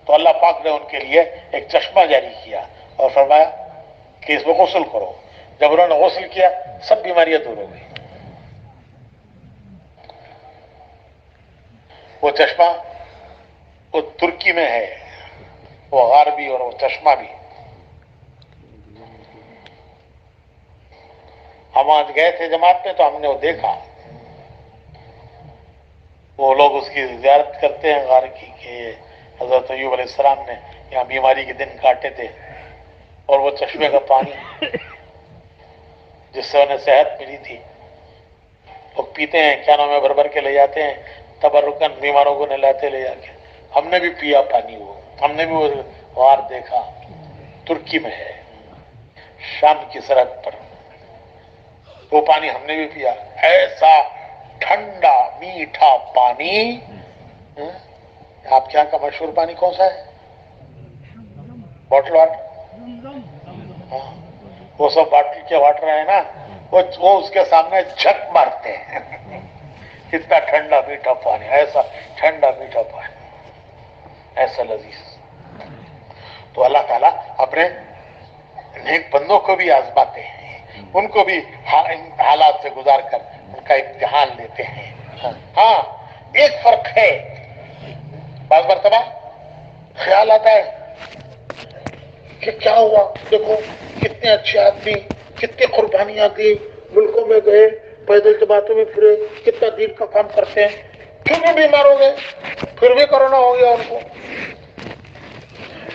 تو اللہ پاک نے ان کے لیے ایک چشمہ جاری کیا اور فرمایا کہ اس میں غسل کرو۔ جب انہوں نے غسل کیا سب بیماریاں دور ہو گئی۔ وہ چشمہ وہ ترکی میں ہے، وہ غار بھی اور وہ چشمہ بھی۔ ہم آج گئے تھے جماعت میں تو ہم نے وہ دیکھا، وہ لوگ اس کی زیارت کرتے ہیں غار کی کہ حضرت ایوب علیہ السلام نے یہاں بیماری کے دن کاٹے تھے، اور وہ چشمے کا پانی جس سے انہیں صحت ملی تھی لوگ پیتے ہیں، کیا نام ہے، بھر بھر کے لے جاتے ہیں تبرکن، بیماروں کو نہلاتے لے جا کے۔ ہم نے بھی پیا پانی، وہ ہم نے بھی وہ غار دیکھا، ترکی میں ہے، شام کی سرحد پر، وہ پانی ہم نے بھی پیا، ایسا ٹھنڈا میٹھا پانی۔ آپ کے یہاں کا مشہور پانی کون سا ہے؟ باٹل واٹر، ہاں، وہ سب باٹل کے واٹر ہیں نا، وہ اس کے سامنے جھک مارتے ہیں۔ اتنا ٹھنڈا میٹھا پانی، ایسا ٹھنڈا میٹھا پانی، ایسا لذیذ۔ تو اللہ تعالیٰ اپنے نیک بندوں کو بھی آزماتے ہیں، ان کو بھی حالات سے گزار کر ان کا امتحان لیتے ہیں۔ ہاں، ایک فرق ہے، بعض مرتبہ خیال آتا ہے کہ کیا ہوا، دیکھو کتنے اچھے آدمی، کتنے قربانیاں دی، ملکوں میں گئے، پیدل جماعتوں میں پھرے، کتنا دین کا کام کرتے ہیں، پھر بھی بیمار ہو گئے، پھر بھی کرونا ہو گیا ان کو۔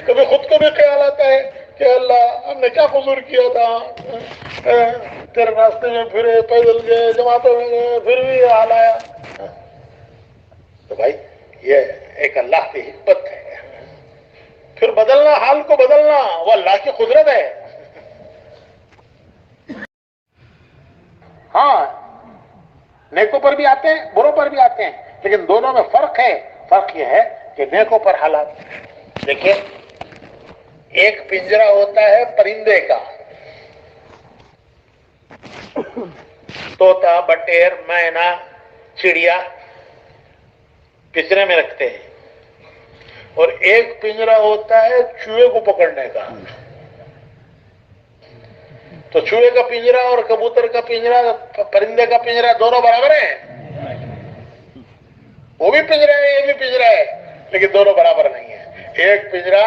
کبھی خود کو بھی خیال آتا ہے کہ اللہ ہم نے کیا قصور کیا تھا، تیرے راستے میں پھرے، پیدل گئے، جماعتوں میں گئے، پھر بھی حال آیا۔ تو بھائی یہ ایک اللہ کی حکمت ہے، پھر بدلنا، حال کو بدلنا وہ اللہ کی قدرت ہے۔ ہاں، نیکوں پر بھی آتے ہیں، بروں پر بھی آتے ہیں، لیکن دونوں میں فرق ہے۔ فرق یہ ہے کہ نیکوں پر حالات، دیکھیے ایک پنجرا ہوتا ہے پرندے کا، طوطا، بٹیر، مینا، چڑیا پنجرے میں رکھتے ہیں، اور ایک پنجرا ہوتا ہے چوہے کو پکڑنے کا۔ تو چوہے کا پنجرا اور کبوتر کا پنجرا، پرندے کا پنجرا دونوں برابر ہیں؟ وہ بھی پنجرا ہے، یہ بھی پنجرا ہے، لیکن دونوں برابر نہیں ہیں۔ ایک پنجرا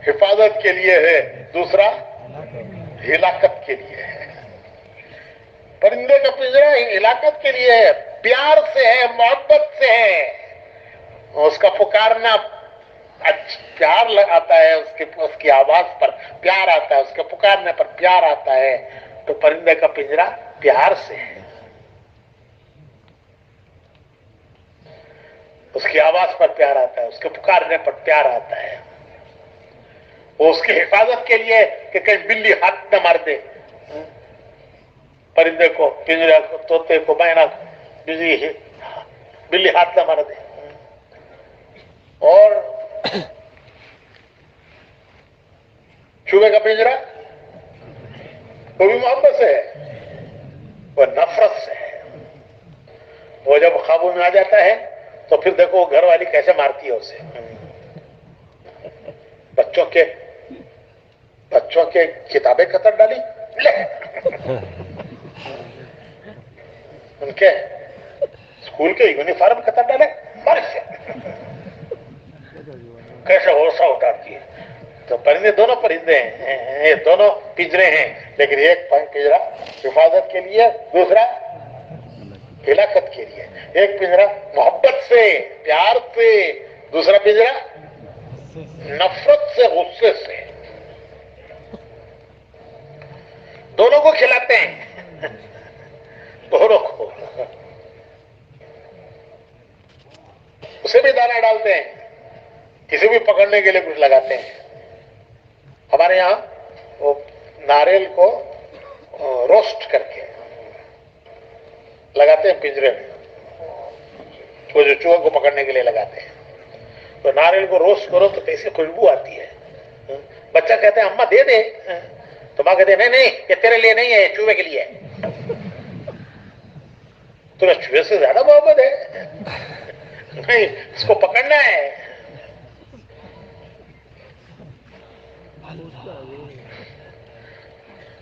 حفاظت کے لیے ہے، دوسرا ہلاکت کے لیے ہے۔ پرندے کا پنجرا ہلاکت کے لیے ہے، پیار سے ہے، محبت سے ہے، اس کا پکارنا پیار آتا ہے، اس کی آواز پر پیار آتا ہے، اس کے پکارنے پر پیار آتا ہے۔ تو پرندے کا پنجرا پیار سے ہے، اس کی آواز پر پیار آتا ہے، اس کے پکارنے پر پیار آتا ہے، وہ اس کی حفاظت کے لیے کہ کہیں بلی ہاتھ نہ مار دے، پرندے کو، پنجرے کو، طوطے کو، مینا کو بلی ہاتھ نہ مار دے۔ اور چوہے کا پنجرا وہ بھی محبت سے ہے، وہ نفرت سے ہے۔ وہ جب قابو میں آ جاتا ہے تو پھر دیکھو گھر والی کیسے مارتی ہے اسے۔ بچوں کے کتابیں قطر ڈالی، لے ان کے اسکول کے یونیفارم قطر ڈالے، مر سے کیسے غصہ اتارتی ہے۔ تو پرندے دونوں پرندے ہیں، یہ دونوں پنجرے ہیں، لیکن ایک پنجرا حفاظت کے لیے، دوسرا ہلاکت کے لیے۔ ایک پنجرا محبت سے، پیار سے، دوسرا پنجرا نفرت سے، غصے سے۔ دونوں کو کھلاتے ہیں، دونوں کو، اسے بھی دانا ڈالتے ہیں، کسی بھی پکڑنے کے لیے کچھ لگاتے ہیں۔ ہمارے یہاں وہ ناریل کو روسٹ کر کے لگاتے ہیں پنجرے میں، وہ جو چوہے کو پکڑنے کے لیے لگاتے ہیں۔ تو ناریل کو روسٹ کرو تو کیسی خوشبو آتی ہے۔ بچہ کہتے ہیں اماں دے دے، تو ماں کہتے ہیں نہیں نہیں، یہ تیرے لیے نہیں ہے، یہ چوہے کے لیے ہے۔ تمہیں چوہے سے زیادہ محبت ہے؟ نہیں، اس کو پکڑنا ہے۔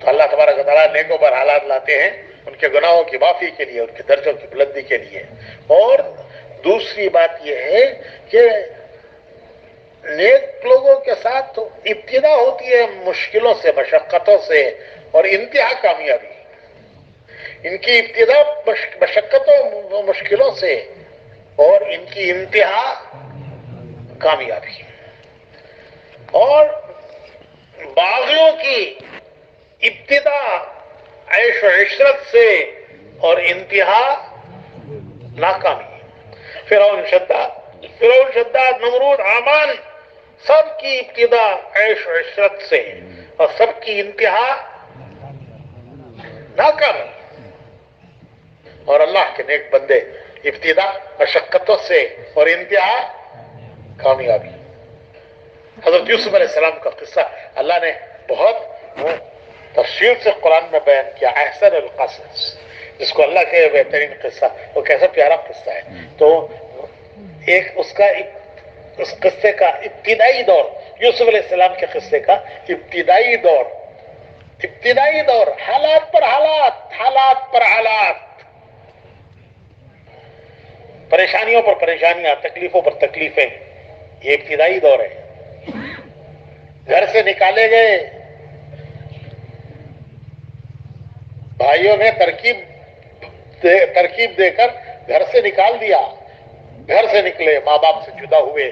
تو اللہ تبارک و تعالیٰ نیکوں پر حالات لاتے ہیں ان کے گناہوں کی معافی کے لیے، ان کے درجوں کی بلندی کے لیے۔ اور دوسری بات یہ ہے کہ نیک لوگوں کے ساتھ تو ابتدا ہوتی ہے مشکلوں سے، مشقتوں سے، اور انتہا کامیابی۔ ان کی ابتدا مشقتوں مشکلوں سے، اور ان کی انتہا کامیابی. اور باغیوں کی ابتدا عیش و عشرت سے اور انتہا ناکامی. فرعون شداد نمرود حامان سب کی ابتدا عیش و عشرت سے اور سب کی انتہا ناکامی. اور اللہ کے نیک بندے ابتدا مشقتوں سے اور انتہا کامیابی. حضرت یوسف علیہ السلام کا قصہ اللہ نے بہت تفصیل سے قرآن میں بیان کیا. احسن القصص جس کو اللہ کے بہترین قصہ، وہ کیسا پیارا قصہ ہے. تو ایک اس قصے کا ابتدائی دور، یوسف علیہ السلام کے قصے کا ابتدائی دور، حالات پر حالات، پریشانیوں پر پریشانیاں، تکلیفوں پر تکلیفیں، یہ ابتدائی دور ہے. گھر سے نکالے گئے، بھائیوں نے ترکیب دے کر گھر سے نکال دیا. گھر سے نکلے، ماں باپ سے جدا ہوئے،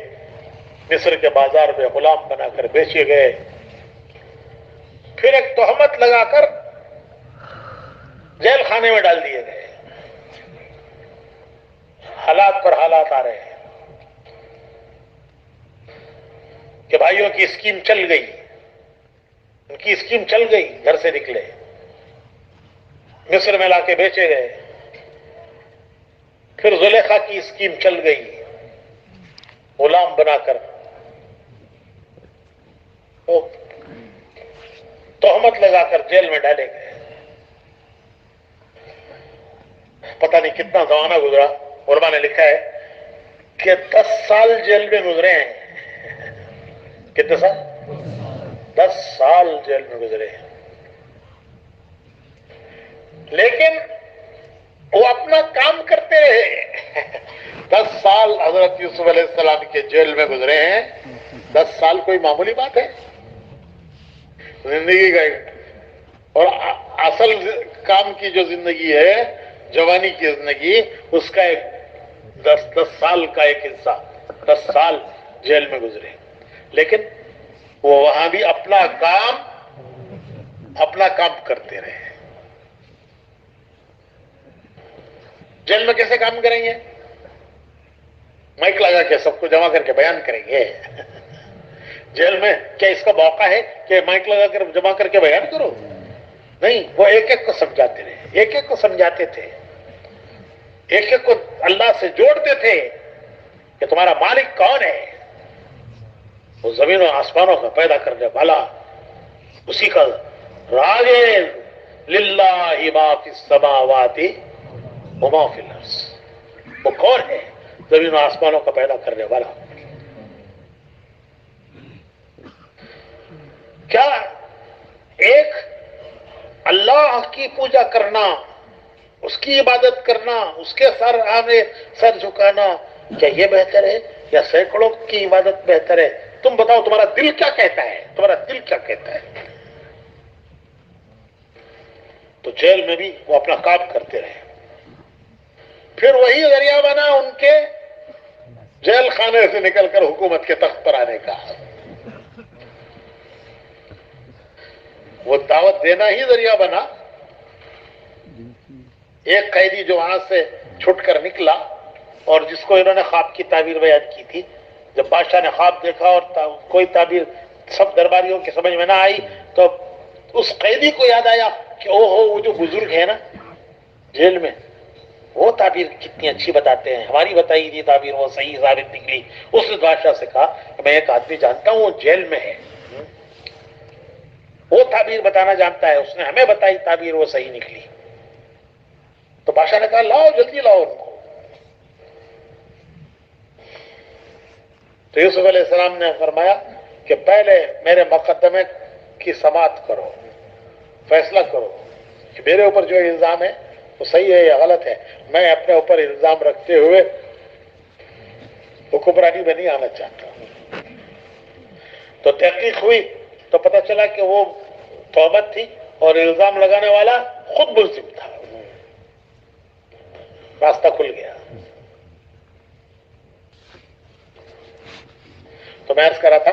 مصر کے بازار میں غلام بنا کر بیچے گئے. پھر ایک تہمت لگا کر جیل خانے میں ڈال دیے گئے. حالات پر حالات آ رہے ہیں کہ بھائیوں کی اسکیم چل گئی، ان کی اسکیم چل گئی. گھر سے نکلے، مصر میں لا کے بیچے گئے. پھر زلیخا کی اسکیم چل گئی، غلام بنا کر تہمت لگا کر جیل میں ڈالے گئے. پتہ نہیں کتنا زمانہ گزرا. علماء نے لکھا ہے کہ 10 سال جیل میں گزرے ہیں. کتنے سال؟ 10 سال جیل میں گزرے ہیں. لیکن وہ اپنا کام کرتے رہے. 10 سال حضرت یوسف علیہ السلام کے جیل میں گزرے ہیں. 10 سال کوئی معمولی بات ہے زندگی کا. اور اصل کام کی جو زندگی ہے، جوانی کی زندگی، اس کا ایک 10 سال کا ایک حصہ 10 سال جیل میں گزرے. لیکن وہ وہاں بھی اپنا کام کرتے رہے. جیل میں کیسے کام کریں گے؟ مائک لگا کے سب کو جمع کر کے بیان کریں گے. جیل میں کیا اس کا موقع ہے کہ مائک لگا کر جمع کر کے بیان کرو؟ نہیں، وہ ایک ایک کو سمجھاتے رہے، ایک ایک کو سمجھاتے تھے، ایک ایک کو اللہ سے جوڑتے تھے کہ تمہارا مالک کون ہے. وہ زمین و آسمانوں کا پیدا کرنے والا، اسی کا راج للہ ما فی السماوات وما فی الارض. وہ کون ہے؟ زمین و آسمانوں کا پیدا کرنے والا. کیا ایک اللہ کی پوجا کرنا، اس کی عبادت کرنا، اس کے سر جھکانا، کیا یہ بہتر ہے یا سینکڑوں کی عبادت بہتر ہے؟ تم بتاؤ، تمہارا دل کیا کہتا ہے؟ تمہارا دل کیا کہتا ہے؟ تو جیل میں بھی وہ اپنا کام کرتے رہے. پھر وہی ذریعہ بنا ان کے جیل خانے سے نکل کر حکومت کے تخت پر آنے کا. وہ دعوت دینا ہی ذریعہ بنا. ایک قیدی جو وہاں سے چھٹ کر نکلا اور جس کو انہوں نے خواب کی تعبیر بیان کی تھی، جب بادشاہ نے خواب دیکھا اور کوئی تعبیر سب درباریوں کی سمجھ میں نہ آئی، تو اس قیدی کو یاد آیا کہ وہ جو بزرگ ہے نا جیل میں، وہ تعبیر کتنی اچھی بتاتے ہیں، ہماری بتائی تھی تعبیر وہ صحیح ثابت نکلی. اس نے بادشاہ سے کہا کہ میں ایک آدمی جانتا ہوں، وہ جیل میں ہے، وہ تعبیر بتانا جانتا ہے، اس نے ہمیں بتائی تعبیر وہ صحیح نکلی. تو بادشاہ نے کہا لاؤ، جلدی لاؤ ان کو. تو یوسف علیہ السلام نے فرمایا کہ پہلے میرے مقدمے کی سماعت کرو، فیصلہ کرو کہ میرے اوپر جو الزام ہے وہ صحیح ہے یا غلط ہے. میں اپنے اوپر الزام رکھتے ہوئے حکمرانی میں نہیں آنا چاہتا. تو تحقیق ہوئی تو پتہ چلا کہ وہ تہمت تھی اور الزام لگانے والا خود ملزم تھا. راستہ کھل گیا. تو میں عرض کر رہا تھا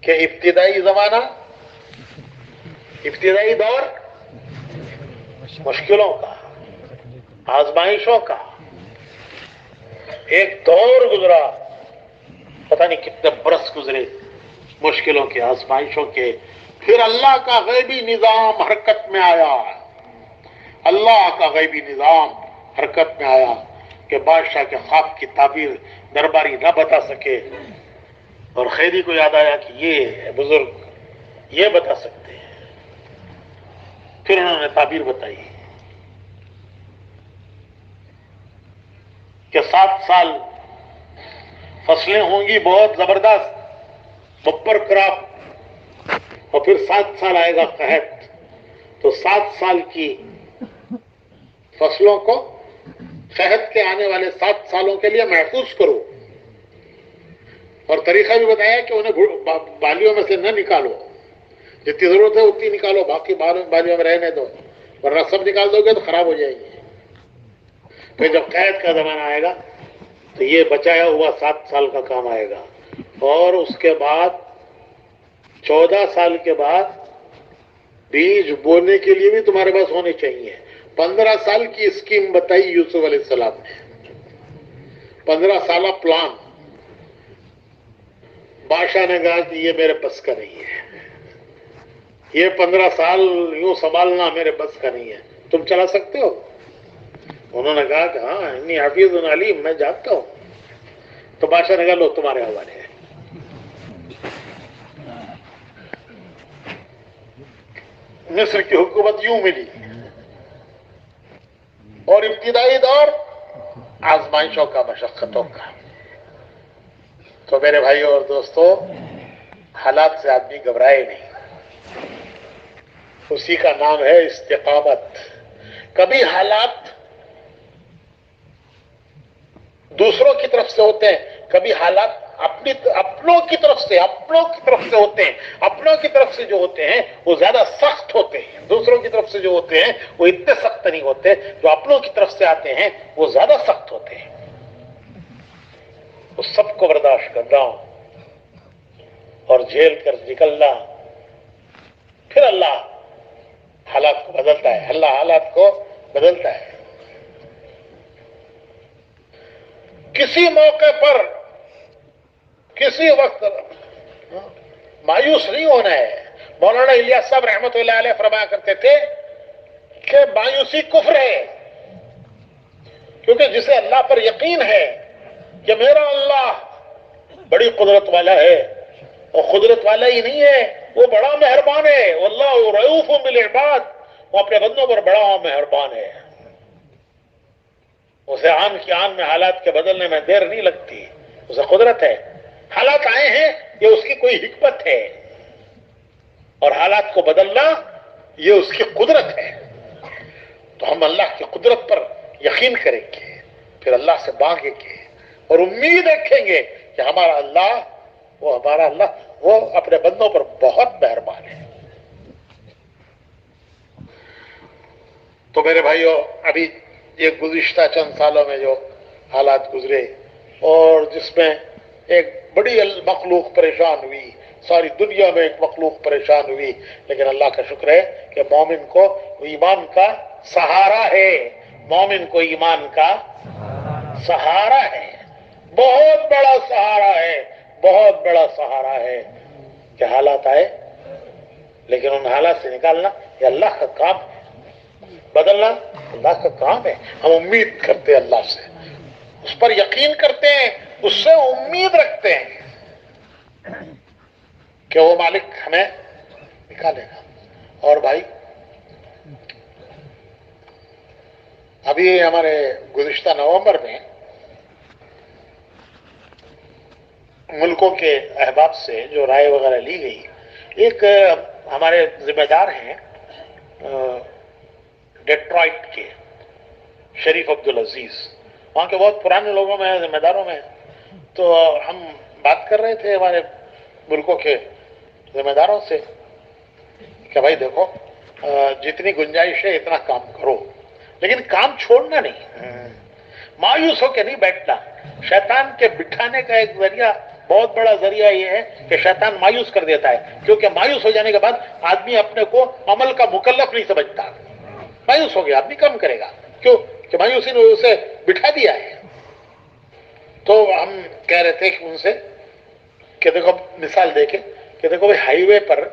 کہ ابتدائی زمانہ، ابتدائی دور مشکلوں کا، آزمائشوں کا ایک دور گزرا، پتہ نہیں کتنے برس گزرے مشکلوں کے، آزمائشوں کے، پھر اللہ کا غیبی نظام حرکت میں آیا، اللہ کا غیبی نظام حرکت میں آیا کہ بادشاہ کے خواب کی تعبیر درباری نہ بتا سکے، اور خیری کو یاد آیا کہ یہ بزرگ یہ بتا سکتے ہیں، پھر انہوں نے تعبیر بتائی کہ 7 سال فصلیں ہوں گی بہت زبردست بپر کراپ، اور پھر 7 سال آئے گا قحط، تو 7 سال کی فصلوں کو قحط کے آنے والے 7 سالوں کے لیے محفوظ کرو، اور طریقہ بھی بتایا کہ انہیں بالیوں میں سے نہ نکالو، جتنی ضرورت ہے اتنی نکالو، باقی بالیوں میں رہنے دو، ورنہ سب نکال دو گے تو خراب ہو جائیں گے۔ پھر جب قحط کا زمانہ آئے گا تو یہ بچایا ہوا 7 سال کا کام آئے گا، اور اس کے بعد 14 سال کے بعد بیج بونے کے لیے بھی تمہارے پاس ہونے چاہیے۔ 15 سال کی اسکیم بتائی یوسف علیہ السلام نے، 15 سالہ پلان۔ بادشاہ نے کہا کہ یہ میرے بس کا نہیں ہے، یہ 15 سال یوں سنبھالنا میرے بس کا نہیں ہے، تم چلا سکتے ہو؟ انہوں نے کہا کہ ہاں انی حفیظ علیم، میں جانتا ہوں۔ تو بادشاہ نے کہا لو تمہارے حوالے ہے۔ مصر کی حکومت یوں ملی، اور ابتدائی دور آزمائشوں کا، مشقتوں کا۔ تو میرے بھائیوں اور دوستو، حالات سے آدمی گھبرائے نہیں، اسی کا نام ہے استقامت۔ کبھی حالات دوسروں کی طرف سے ہوتے ہیں، کبھی حالات اپنوں کی طرف سے ہوتے ہیں۔ اپنوں کی طرف سے جو ہوتے ہیں وہ زیادہ سخت ہوتے ہیں، دوسروں کی طرف سے جو ہوتے ہیں وہ اتنے سخت نہیں ہوتے۔ جو اپنوں کی طرف سے آتے ہیں وہ زیادہ سخت ہوتے ہیں۔ اس سب کو برداشت کرنا اور جھیل کر نکلنا، پھر اللہ حالات کو بدلتا ہے، اللہ حالات کو بدلتا ہے۔ کسی موقع پر، کسی وقت مایوس نہیں ہونا ہے۔ مولانا الیاس صاحب رحمۃ اللہ علیہ فرمایا کرتے تھے کہ مایوسی کفر ہے، کیونکہ جسے اللہ پر یقین ہے کہ میرا اللہ بڑی قدرت والا ہے، اور قدرت والا ہی نہیں ہے، وہ بڑا مہربان ہے، واللہ رؤوف بالعباد، وہ اپنے بندوں پر بڑا مہربان ہے، اسے آن کی آن میں حالات کے بدلنے میں دیر نہیں لگتی، اسے قدرت ہے۔ حالات آئے ہیں یہ اس کی کوئی حکمت ہے، اور حالات کو بدلنا یہ اس کی قدرت ہے۔ تو ہم اللہ کی قدرت پر یقین کریں گے، پھر اللہ سے مانگیں گے، اور امید رکھیں گے کہ ہمارا اللہ وہ اپنے بندوں پر بہت مہربان ہے۔ تو میرے بھائیوں، ابھی یہ گزشتہ چند سالوں میں جو حالات گزرے، اور جس میں ایک بڑی مخلوق پریشان ہوئی، ساری دنیا میں ایک مخلوق پریشان ہوئی، لیکن اللہ کا شکر ہے کہ مومن کو ایمان کا سہارا ہے، مومن کو ایمان کا سہارا ہے، بہت بڑا سہارا ہے، بہت بڑا سہارا ہے کہ حالات آئے لیکن ان حالات سے نکالنا یہ اللہ کا کام ہے، بدلنا اللہ کا کام ہے۔ ہم امید کرتے ہیں اللہ سے، اس پر یقین کرتے ہیں، اس سے امید رکھتے ہیں کہ وہ مالک ہمیں نکالے گا۔ اور بھائی، ابھی ہمارے گزشتہ نومبر میں ملکوں کے احباب سے جو رائے وغیرہ لی گئی، ایک ہمارے ذمہ دار ہیں ڈیٹرائٹ کے، شریف عبدالعزیز، وہاں کے بہت پرانے لوگوں میں ذمہ داروں میں، تو ہم بات کر رہے تھے ہمارے ملکوں کے ذمہ داروں سے کہ بھائی دیکھو، جتنی گنجائش ہے اتنا کام کرو، لیکن کام چھوڑنا نہیں، مایوس ہو کے نہیں بیٹھنا۔ شیطان کے بٹھانے کا ایک ذریعہ بہت بڑا ذریعہ یہ ہے کہ شیطان مایوس کر دیتا ہے، کیونکہ مایوس ہو جانے کے بعد آدمی اپنے کو عمل کا مکلف نہیں سمجھتا. مایوس ہو گیا آدمی کم کرے گا، کیوں کہ مایوسی نے اسے بٹھا دیا ہے. تو ہم کہہ رہے تھے کہ ان سے کہ دیکھو مثال دے کے کہ دیکھو بھائی ہائی وے پر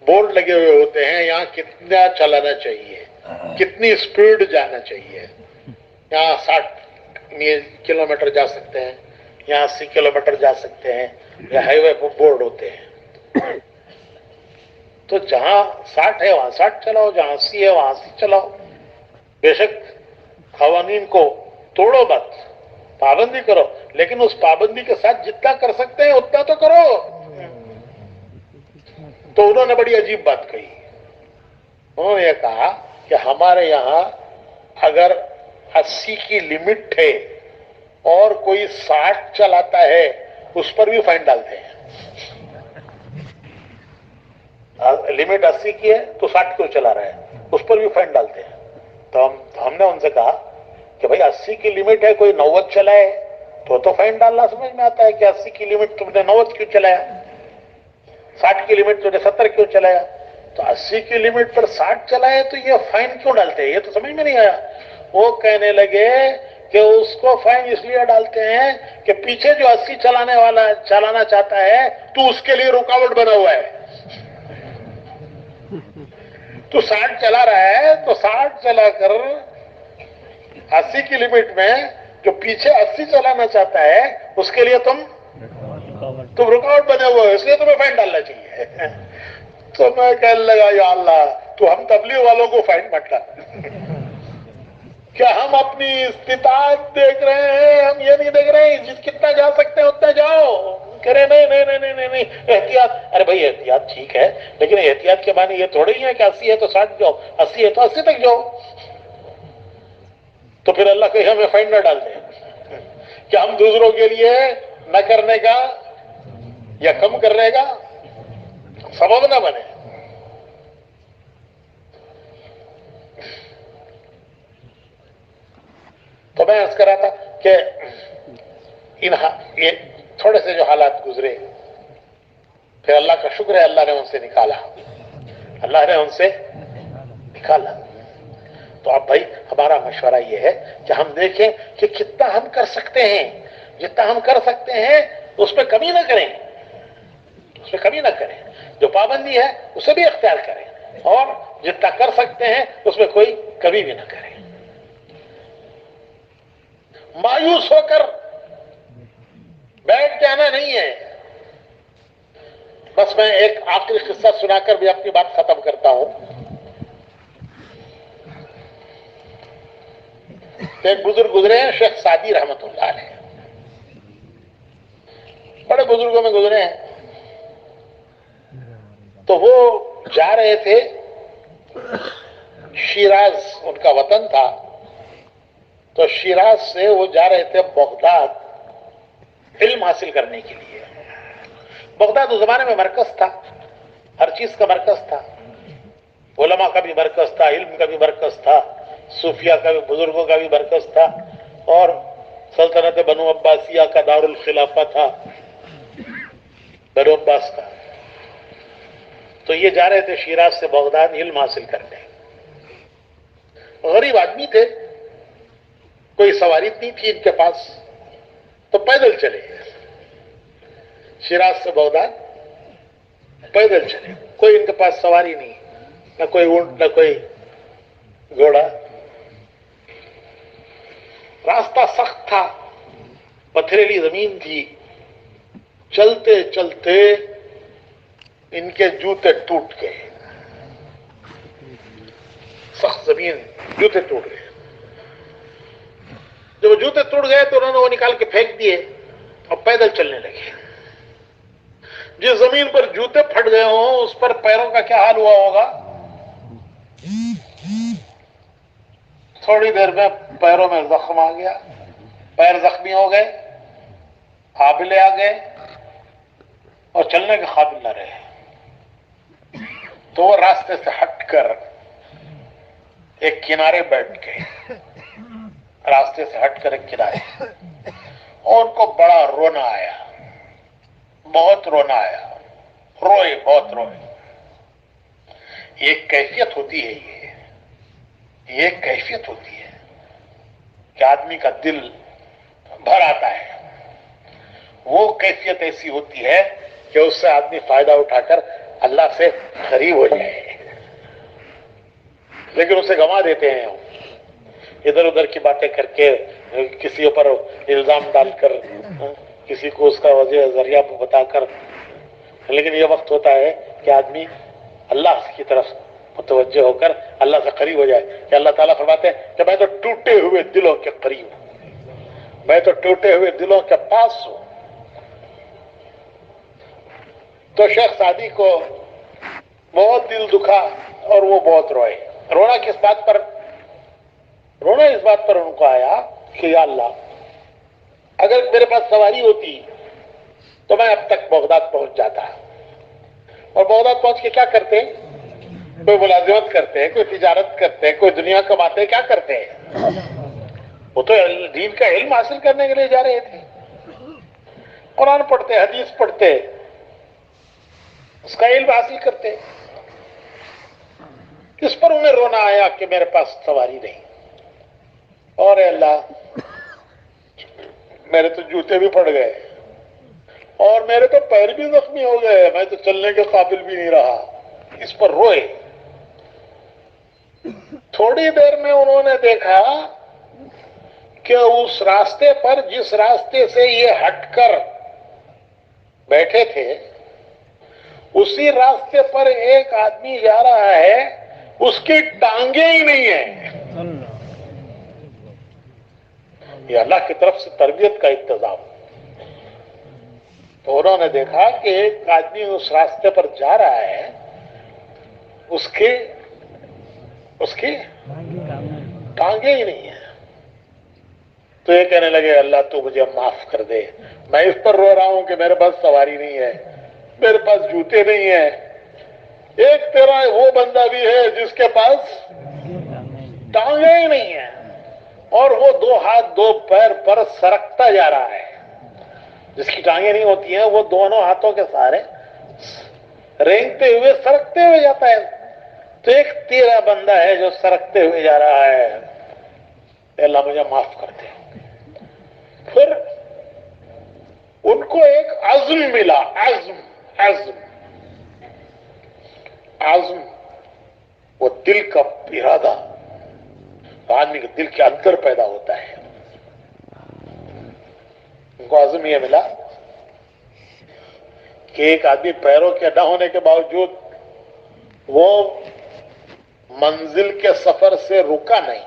بورڈ لگے ہوئے ہوتے ہیں یہاں کتنا چلانا چاہیے، کتنی اسپیڈ جانا چاہیے. یہاں 60 کلومیٹر جا سکتے ہیں، یہاں 80 کلومیٹر جا سکتے ہیں، یا ہائی وے پر بورڈ ہوتے ہیں. تو جہاں 60 ہے وہاں 60 چلاؤ، جہاں 80 ہے وہاں 80 چلاؤ. بے شک قوانین کو توڑو مت، پابندی کرو، لیکن اس پابندی کے ساتھ جتنا کر سکتے ہیں اتنا تو کرو. تو انہوں نے بڑی عجیب بات کہی. انہوں نے یہ کہا کہ ہمارے یہاں اگر 80 کی لمٹ ہے اور کوئی 60 چلاتا ہے اس پر بھی فائن ڈالتے ہیں. لمٹ 80 کی ہے تو 60 کیوں چلا رہا ہے، اس پر بھی فائن ڈالتے ہیں. تو ہم نے ان سے کہا کہ بھائی 80 کی لمٹ ہے، کوئی 90 چلائے تو فائن ڈالنا سمجھ میں آتا ہے کہ 80 کی لمٹ تم نے 90 کیوں چلایا، 60 کی لمٹ تم نے 70 کیوں چلایا. تو 80 کی لمٹ پر 60 چلائے تو یہ فائن کیوں ڈالتے ہیں، یہ تو سمجھ میں نہیں آیا. وہ کہنے لگے کہ اس کو فائن اس لیے ڈالتے ہیں کہ پیچھے جو 80 چلانے والا چلانا چاہتا ہے تو اس کے لیے رکاوٹ بنا ہوا ہے. تو 60 چلا رہا ہے تو 60 چلا کر 80 کی لمٹ میں جو پیچھے 80 چلانا چاہتا ہے اس کے لیے تم رکاوٹ بنے ہوئے ہو، اس لیے تمہیں فائن ڈالنا چاہیے. تو میں کہنے لگا یا اللہ تو ہم تبلیغ والوں کو فائن مت ڈال. کیا ہم اپنی استطاعت دیکھ رہے ہیں؟ ہم یہ نہیں دیکھ رہے ہیں کتنا جا سکتے ہیں اتنا جاؤ. کہہ رہے نہیں نہیں نہیں نہیں نہیں احتیاط. ارے بھائی احتیاط ٹھیک ہے، لیکن احتیاط کے معنی یہ تھوڑی ہی ہے کہ 80 ہے تو 60 جاؤ، 80 ہے تو 80 تک جاؤ. تو پھر اللہ کہیں ہمیں فائن نہ ڈال دیں کہ ہم دوسروں کے لیے نہ کرنے کا یا کم کرنے کا سبب نہ بنے. تو میں عرض کر رہا تھا کہ یہ تھوڑے سے جو حالات گزرے پھر اللہ کا شکر ہے اللہ نے ان سے نکالا، اللہ نے ان سے نکالا. تو اب بھائی ہمارا مشورہ یہ ہے کہ ہم دیکھیں کہ کتنا ہم کر سکتے ہیں، جتنا ہم کر سکتے ہیں اس پہ کمی نہ کریں، اس پہ کمی نہ کریں. جو پابندی ہے اسے بھی اختیار کریں اور جتنا کر سکتے ہیں اس میں کوئی کمی بھی نہ کریں. مایوس ہو کر بیٹھ جانا نہیں ہے. بس میں ایک آخری قصہ سنا کر بھی اپنی بات ختم کرتا ہوں. ایک بزرگ گزرے ہیں شیخ سعدی رحمت اللہ علیہ، بڑے بزرگوں میں گزرے ہیں. تو وہ جا رہے تھے شیراز، ان کا وطن تھا. تو شیراز سے وہ جا رہے تھے بغداد علم حاصل کرنے کے لیے. بغداد اس زمانے میں مرکز تھا، ہر چیز کا مرکز تھا، علماء کا بھی مرکز تھا، علم کا بھی مرکز تھا، صوفیہ کا بھی، بزرگوں کا بھی مرکز تھا، اور سلطنت بنو عباسیہ کا دارالخلافہ تھا، بنو عباس کا. تو یہ جا رہے تھے شیراز سے بغداد علم حاصل کرنے. غریب آدمی تھے، کوئی سواری نہیں تھی ان کے پاس، تو پیدل چلے شیراز سے بغداد، پیدل چلے. کوئی ان کے پاس سواری نہیں، نہ کوئی اونٹ نہ کوئی گھوڑا. راستہ سخت تھا، پتھریلی زمین تھی. چلتے چلتے ان کے جوتے ٹوٹ گئے، سخت زمین، جوتے ٹوٹ گئے. جب جوتے ٹوٹ گئے تو انہوں نے وہ نکال کے پھینک دیے اور پیدل چلنے لگے. جس زمین پر جوتے پھٹ گئے ہوں اس پر پیروں کا کیا حال ہوا ہوگا. تھوڑی دیر میں پیروں میں زخم آ گیا، پیر زخمی ہو گئے، آبلے آ گئے اور چلنے کے قابل نہ رہے. تو وہ راستے سے ہٹ کر ایک کنارے بیٹھ گئے، راستے سے ہٹ کر ایک کنارے. اور ان کو بڑا رونا آیا، بہت رونا آیا، روئے، بہت روئے۔ یہ ایک کیفیت ہوتی ہے، یہ ایک کیفیت ہوتی ہے کہ آدمی کا دل بھر آتا ہے۔ وہ کیفیت ایسی ہوتی ہے کہ اس سے آدمی فائدہ اٹھا کر اللہ سے قریب ہو جائے، لیکن اسے گنوا دیتے ہیں، ادھر ادھر کی باتیں کر کے، کسی پر الزام ڈال کر، کسی کو اس کا وجہ ذریعہ بتا کر۔ لیکن یہ وقت ہوتا ہے کہ آدمی اللہ کی طرف متوجہ ہو کر اللہ سے قریب ہو جائے، کہ اللہ تعالیٰ فرماتے ہیں کہ میں تو ٹوٹے ہوئے دلوں کے قریب ہوں، میں تو ٹوٹے ہوئے دلوں کے پاس ہوں۔ تو شیخ سعدی کو بہت دل دکھا اور وہ بہت روئے۔ رونا کس بات پر؟ رونا اس بات پر ان کو آیا کہ یا اللہ، اگر میرے پاس سواری ہوتی تو میں اب تک بغداد پہنچ جاتا، اور بغداد پہنچ کے کیا کرتے؟ کوئی ملازمت کرتے، کوئی تجارت کرتے، کوئی دنیا کماتے، کیا کرتے؟ وہ تو دین کا علم حاصل کرنے کے لیے جا رہے تھے، قرآن پڑھتے، حدیث پڑھتے، اس کا علم حاصل کرتے۔ اس پر انہیں رونا آیا کہ میرے پاس سواری نہیں، اور اے اللہ میرے تو جوتے بھی پڑ گئے، اور میرے تو پیر بھی زخمی ہو گئے، میں تو چلنے کے قابل بھی نہیں رہا۔ اس پر روئے۔ تھوڑی دیر میں انہوں نے دیکھا کہ اس راستے پر جس راستے سے یہ ہٹ کر بیٹھے تھے، اسی راستے پر ایک آدمی جا رہا ہے، اس کی ٹانگیں ہی نہیں ہیں۔ یہ اللہ کی طرف سے تربیت کا انتظام۔ تو انہوں نے دیکھا کہ ایک آدمی اس راستے پر جا رہا ہے، اس کی ٹانگیں ہی نہیں ہیں۔ تو یہ کہنے لگے اللہ تو مجھے معاف کر دے، میں اس پر رو رہا ہوں کہ میرے پاس سواری نہیں ہے، میرے پاس جوتے نہیں ہیں۔ ایک تیرا وہ بندہ بھی ہے جس کے پاس ٹانگیں ہی نہیں ہیں، اور وہ دو ہاتھ دو پیر پر سرکتا جا رہا ہے۔ جس کی ٹانگیں نہیں ہوتی ہیں وہ دونوں ہاتھوں کے سہارے رینگتے ہوئے سرکتے ہوئے جاتا ہے۔ تو ایک تیرا بندہ ہے جو سرکتے ہوئے جا رہا ہے، اے اللہ مجھے معاف کر دے۔ پھر ان کو ایک عزم ملا، عزم وہ دل کا ارادہ آدمی کے دل کے اندر پیدا ہوتا ہے۔ ان کو عزم یہ ملا کہ ایک آدمی پیروں کے نہ ہونے کے باوجود وہ منزل کے سفر سے رکا نہیں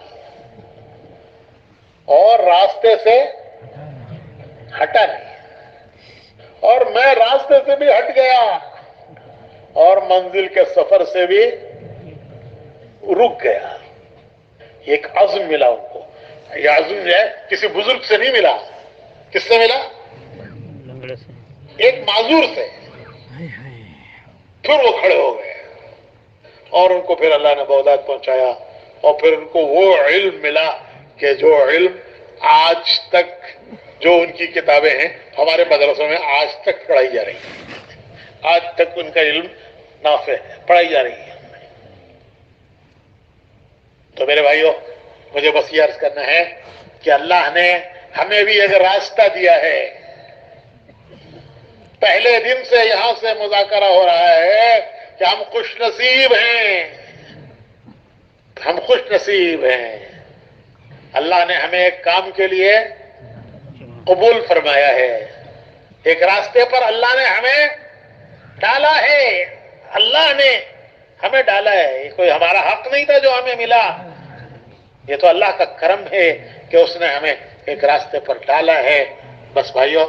اور راستے سے ہٹا نہیں، اور میں راستے سے بھی ہٹ گیا اور منزل کے سفر سے بھی رک گیا۔ ایک عزم ملا ان کو۔ یہ عزم جو ہے کسی بزرگ سے نہیں ملا، کس سے ملا؟ ایک معذور سے۔ پھر وہ کھڑے ہو گئے اور ان کو پھر اللہ نے بغداد پہنچایا، اور پھر ان کو وہ علم ملا کہ جو علم آج تک جو ان کی کتابیں ہیں ہمارے مدرسوں میں آج تک پڑھائی جا رہی ہیں، آج تک ان کا علم نافع پڑھائی جا رہی ہے۔ تو میرے بھائیوں، مجھے بس یہ عرض کرنا ہے کہ اللہ نے ہمیں بھی ایک راستہ دیا ہے۔ پہلے دن سے یہاں سے مذاکرہ ہو رہا ہے کہ ہم خوش نصیب ہیں، ہم خوش نصیب ہیں۔ اللہ نے ہمیں ایک کام کے لیے قبول فرمایا ہے، ایک راستے پر اللہ نے ہمیں ڈالا ہے، اللہ نے ہمیں ڈالا ہے۔ یہ کوئی ہمارا حق نہیں تھا جو ہمیں ملا، یہ تو اللہ کا کرم ہے کہ اس نے ہمیں ایک راستے پر ڈالا ہے۔ بس بھائیوں،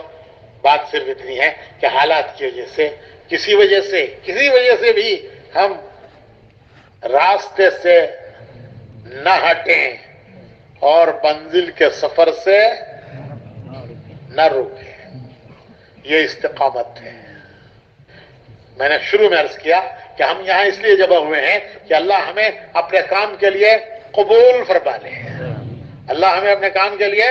بات صرف اتنی ہے کہ حالات کی وجہ سے کسی وجہ سے بھی ہم راستے سے نہ ہٹیں اور منزل کے سفر سے نہ رکیں۔ یہ استقامت ہے۔ میں نے شروع میں عرض کیا کہ ہم یہاں اس لیے جمع ہوئے ہیں کہ اللہ ہمیں اپنے کام کے لیے قبول فرما لے، اللہ ہمیں اپنے کام کے لیے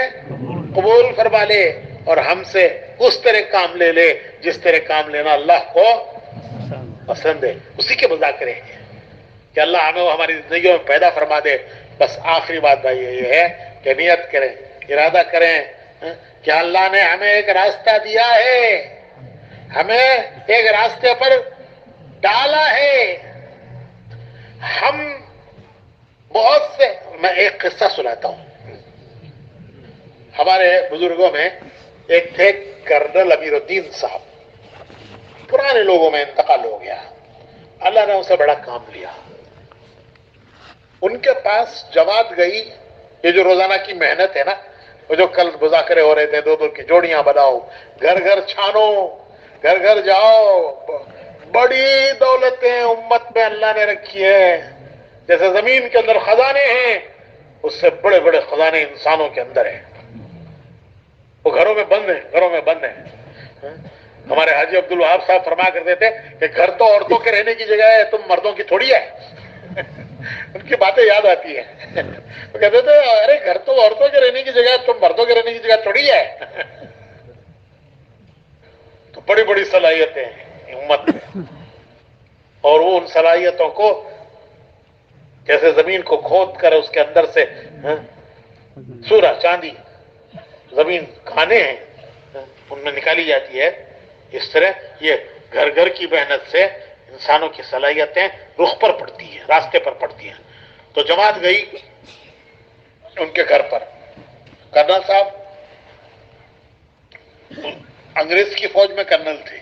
قبول فرما لے، اور ہم سے اس طرح کام لے لے جس طرح کام لینا اللہ کو پسند ہے. اسی کے مذاکرے ہیں کہ اللہ ہمیں وہ ہماری زندگیوں میں پیدا فرما دے. بس آخری بات بھائی یہ ہے کہ نیت کریں, ارادہ کریں کہ اللہ نے ہمیں ایک راستہ دیا ہے, ہمیں ایک راستے پر ڈالا ہے. ہم بہت سے, میں ایک قصہ سناتا ہوں. ہمارے بزرگوں میں ایک تھے کرنل امیر الدین صاحب, پرانے لوگوں میں انتقال ہو گیا. اللہ نے ان سے بڑا کام لیا. ان کے پاس جماعت گئی, یہ جو روزانہ کی محنت ہے نا, وہ جو کل مذاکرے ہو رہے تھے, دو دو کی جوڑیاں بناؤ, گھر گھر چھانو, گھر گھر جاؤ. بڑی دولتیں امت میں اللہ نے رکھی ہے. جیسے زمین کے اندر خزانے ہیں, اس سے بڑے بڑے خزانے انسانوں کے اندر ہیں. وہ گھروں میں بند ہیں, گھروں میں بند ہیں. ہمارے حاجی عبد الوہاب صاحب فرما کرتے تھے کہ گھر تو عورتوں کے رہنے کی جگہ ہے, تم مردوں کی تھوڑی ہے. ان کی باتیں یاد آتی ہیں. وہ کہتے تھے ارے گھر تو عورتوں کے رہنے کی جگہ ہے, تم مردوں کے رہنے کی جگہ تھوڑی ہے. تو بڑی بڑی صلاحیتیں ہیں امت میں, اور وہ ان صلاحیتوں کو جیسے زمین کو کھود کر اس کے اندر سے سورہ چاندی زمین کھانے ہیں ان میں نکالی جاتی ہے, اس طرح یہ گھر گھر کی محنت سے انسانوں کی صلاحیتیں رخ پر پڑتی ہیں, راستے پر پڑتی ہیں. تو جماعت گئی ان کے گھر پر. کرنل صاحب انگریز کی فوج میں کرنل تھے,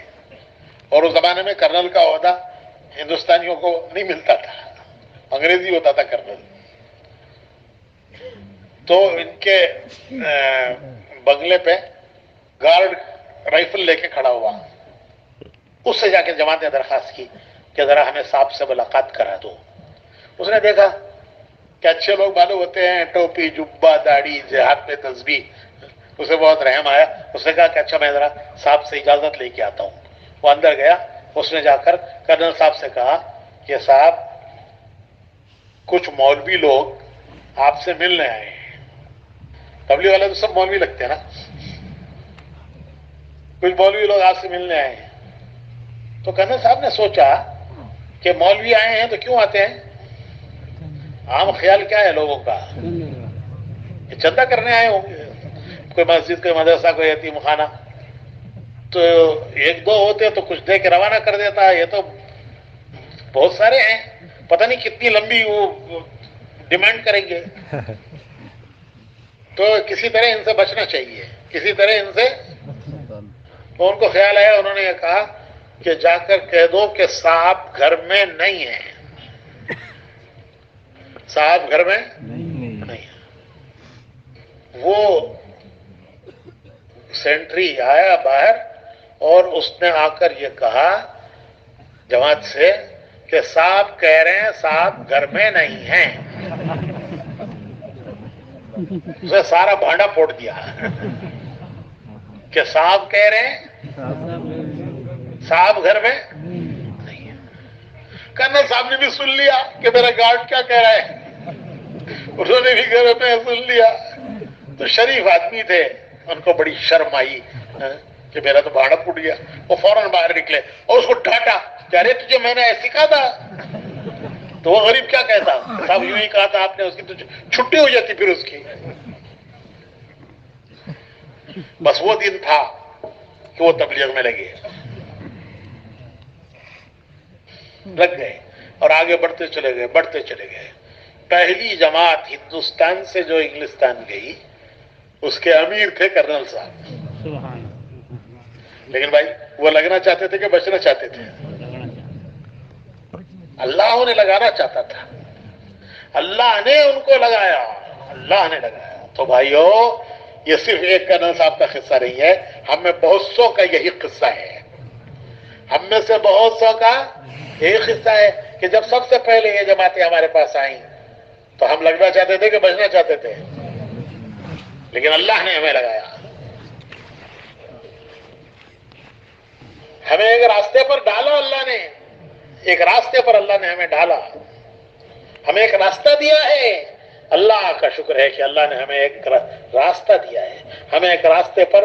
اور اس زمانے میں کرنل کا عہدہ ہندوستانیوں کو نہیں ملتا تھا, انگریزی ہوتا تھا کرنل. تو ان کے بنگلے پہ گارڈ رائفل لے کے کھڑا ہوا. اس سے جا کے جماعت نے درخواست کی کہ ذرا ہمیں صاحب سے ملاقات کرا دو. اس نے دیکھا کہ اچھے لوگ معلوم ہوتے ہیں, ٹوپی جبہ داڑھی ہاتھ میں تسبیح. اسے بہت رحم آیا. اس نے کہا کہ اچھا میں ذرا صاحب سے اجازت لے کے آتا ہوں. وہ اندر گیا. اس نے جا کر کرنل صاحب سے کہا کہ صاحب کچھ مولوی لوگ آپ سے ملنے آئے ہیں. تبلیغ والے تو سب مولوی لگتے ہیں نا. کچھ مولوی لوگ آپ سے ملنے آئے ہیں. تو کرنل صاحب نے سوچا کہ مولوی آئے ہیں تو کیوں آتے ہیں, عام خیال کیا ہے لوگوں کا, یہ چندہ کرنے آئے ہوں گے, کوئی مسجد کوئی مدرسہ کوئی یتیم خانہ. تو ایک دو ہوتے تو کچھ دے کے روانہ کر دیتا, یہ تو بہت سارے ہیں, پتہ نہیں کتنی لمبی وہ ڈیمانڈ کریں گے. تو کسی طرح ان سے بچنا چاہیے, کسی طرح ان سے. تو ان کو خیال آیا, انہوں نے یہ کہا کہ جا کر کہہ دو کہ صاحب گھر میں نہیں ہے, صاحب گھر میں نہیں ہے. وہ سینٹری آیا باہر اور اس نے آ کر یہ کہا جماعت سے کہ صاحب کہہ رہے ہیں صاحب گھر میں نہیں ہیں. اسے سارا بھانڈا پھوڑ دیا کہ صاحب کہہ رہے ہیں صاحب گھر میں نہیں ہے. کرنل صاحب نے بھی سن لیا کہ میرا گارڈ کیا کہہ رہا ہے, انہوں نے بھی گھر میں سن لیا. تو شریف آدمی تھے, ان کو بڑی شرم آئی کہ میرا تو بھاڑا پھوٹ گیا. وہ فوراً باہر نکلے اور اس کو ڈانٹا کہ ارے تجھے میں نے ایسے کہا تھا. تو وہ غریب کیا کہتا, صاحب یوں ہی کہا تھا آپ نے, اس کی تو چھٹی ہو جاتی پھر اس کی. بس وہ دن تھا کہ وہ تبلیغ میں لگ گئے اور آگے بڑھتے چلے گئے, بڑھتے چلے گئے. پہلی جماعت ہندوستان سے جو انگلستان گئی اس کے امیر تھے کرنل صاحب. لیکن بھائی وہ لگنا چاہتے تھے کہ بچنا چاہتے تھے؟ اللہ انہیں لگانا چاہتا تھا, اللہ نے ان کو لگایا, اللہ نے لگایا. تو بھائیو یہ صرف ایک کرنل صاحب کا قصہ نہیں ہے, ہم میں بہت سو کا یہی قصہ ہے. ہم میں سے بہت سو کا یہی قصہ ہے کہ جب سب سے پہلے یہ جماعتیں ہمارے پاس آئیں تو ہم لگنا چاہتے تھے کہ بچنا چاہتے تھے, لیکن اللہ نے ہمیں لگایا. ہمیں ایک راستے پر ڈالا اللہ نے, ایک راستے پر اللہ نے ہمیں ڈالا, ہمیں ایک راستہ دیا ہے. اللہ کا شکر ہے کہ اللہ نے ہمیں ایک راستہ دیا ہے, ہمیں ایک راستے پر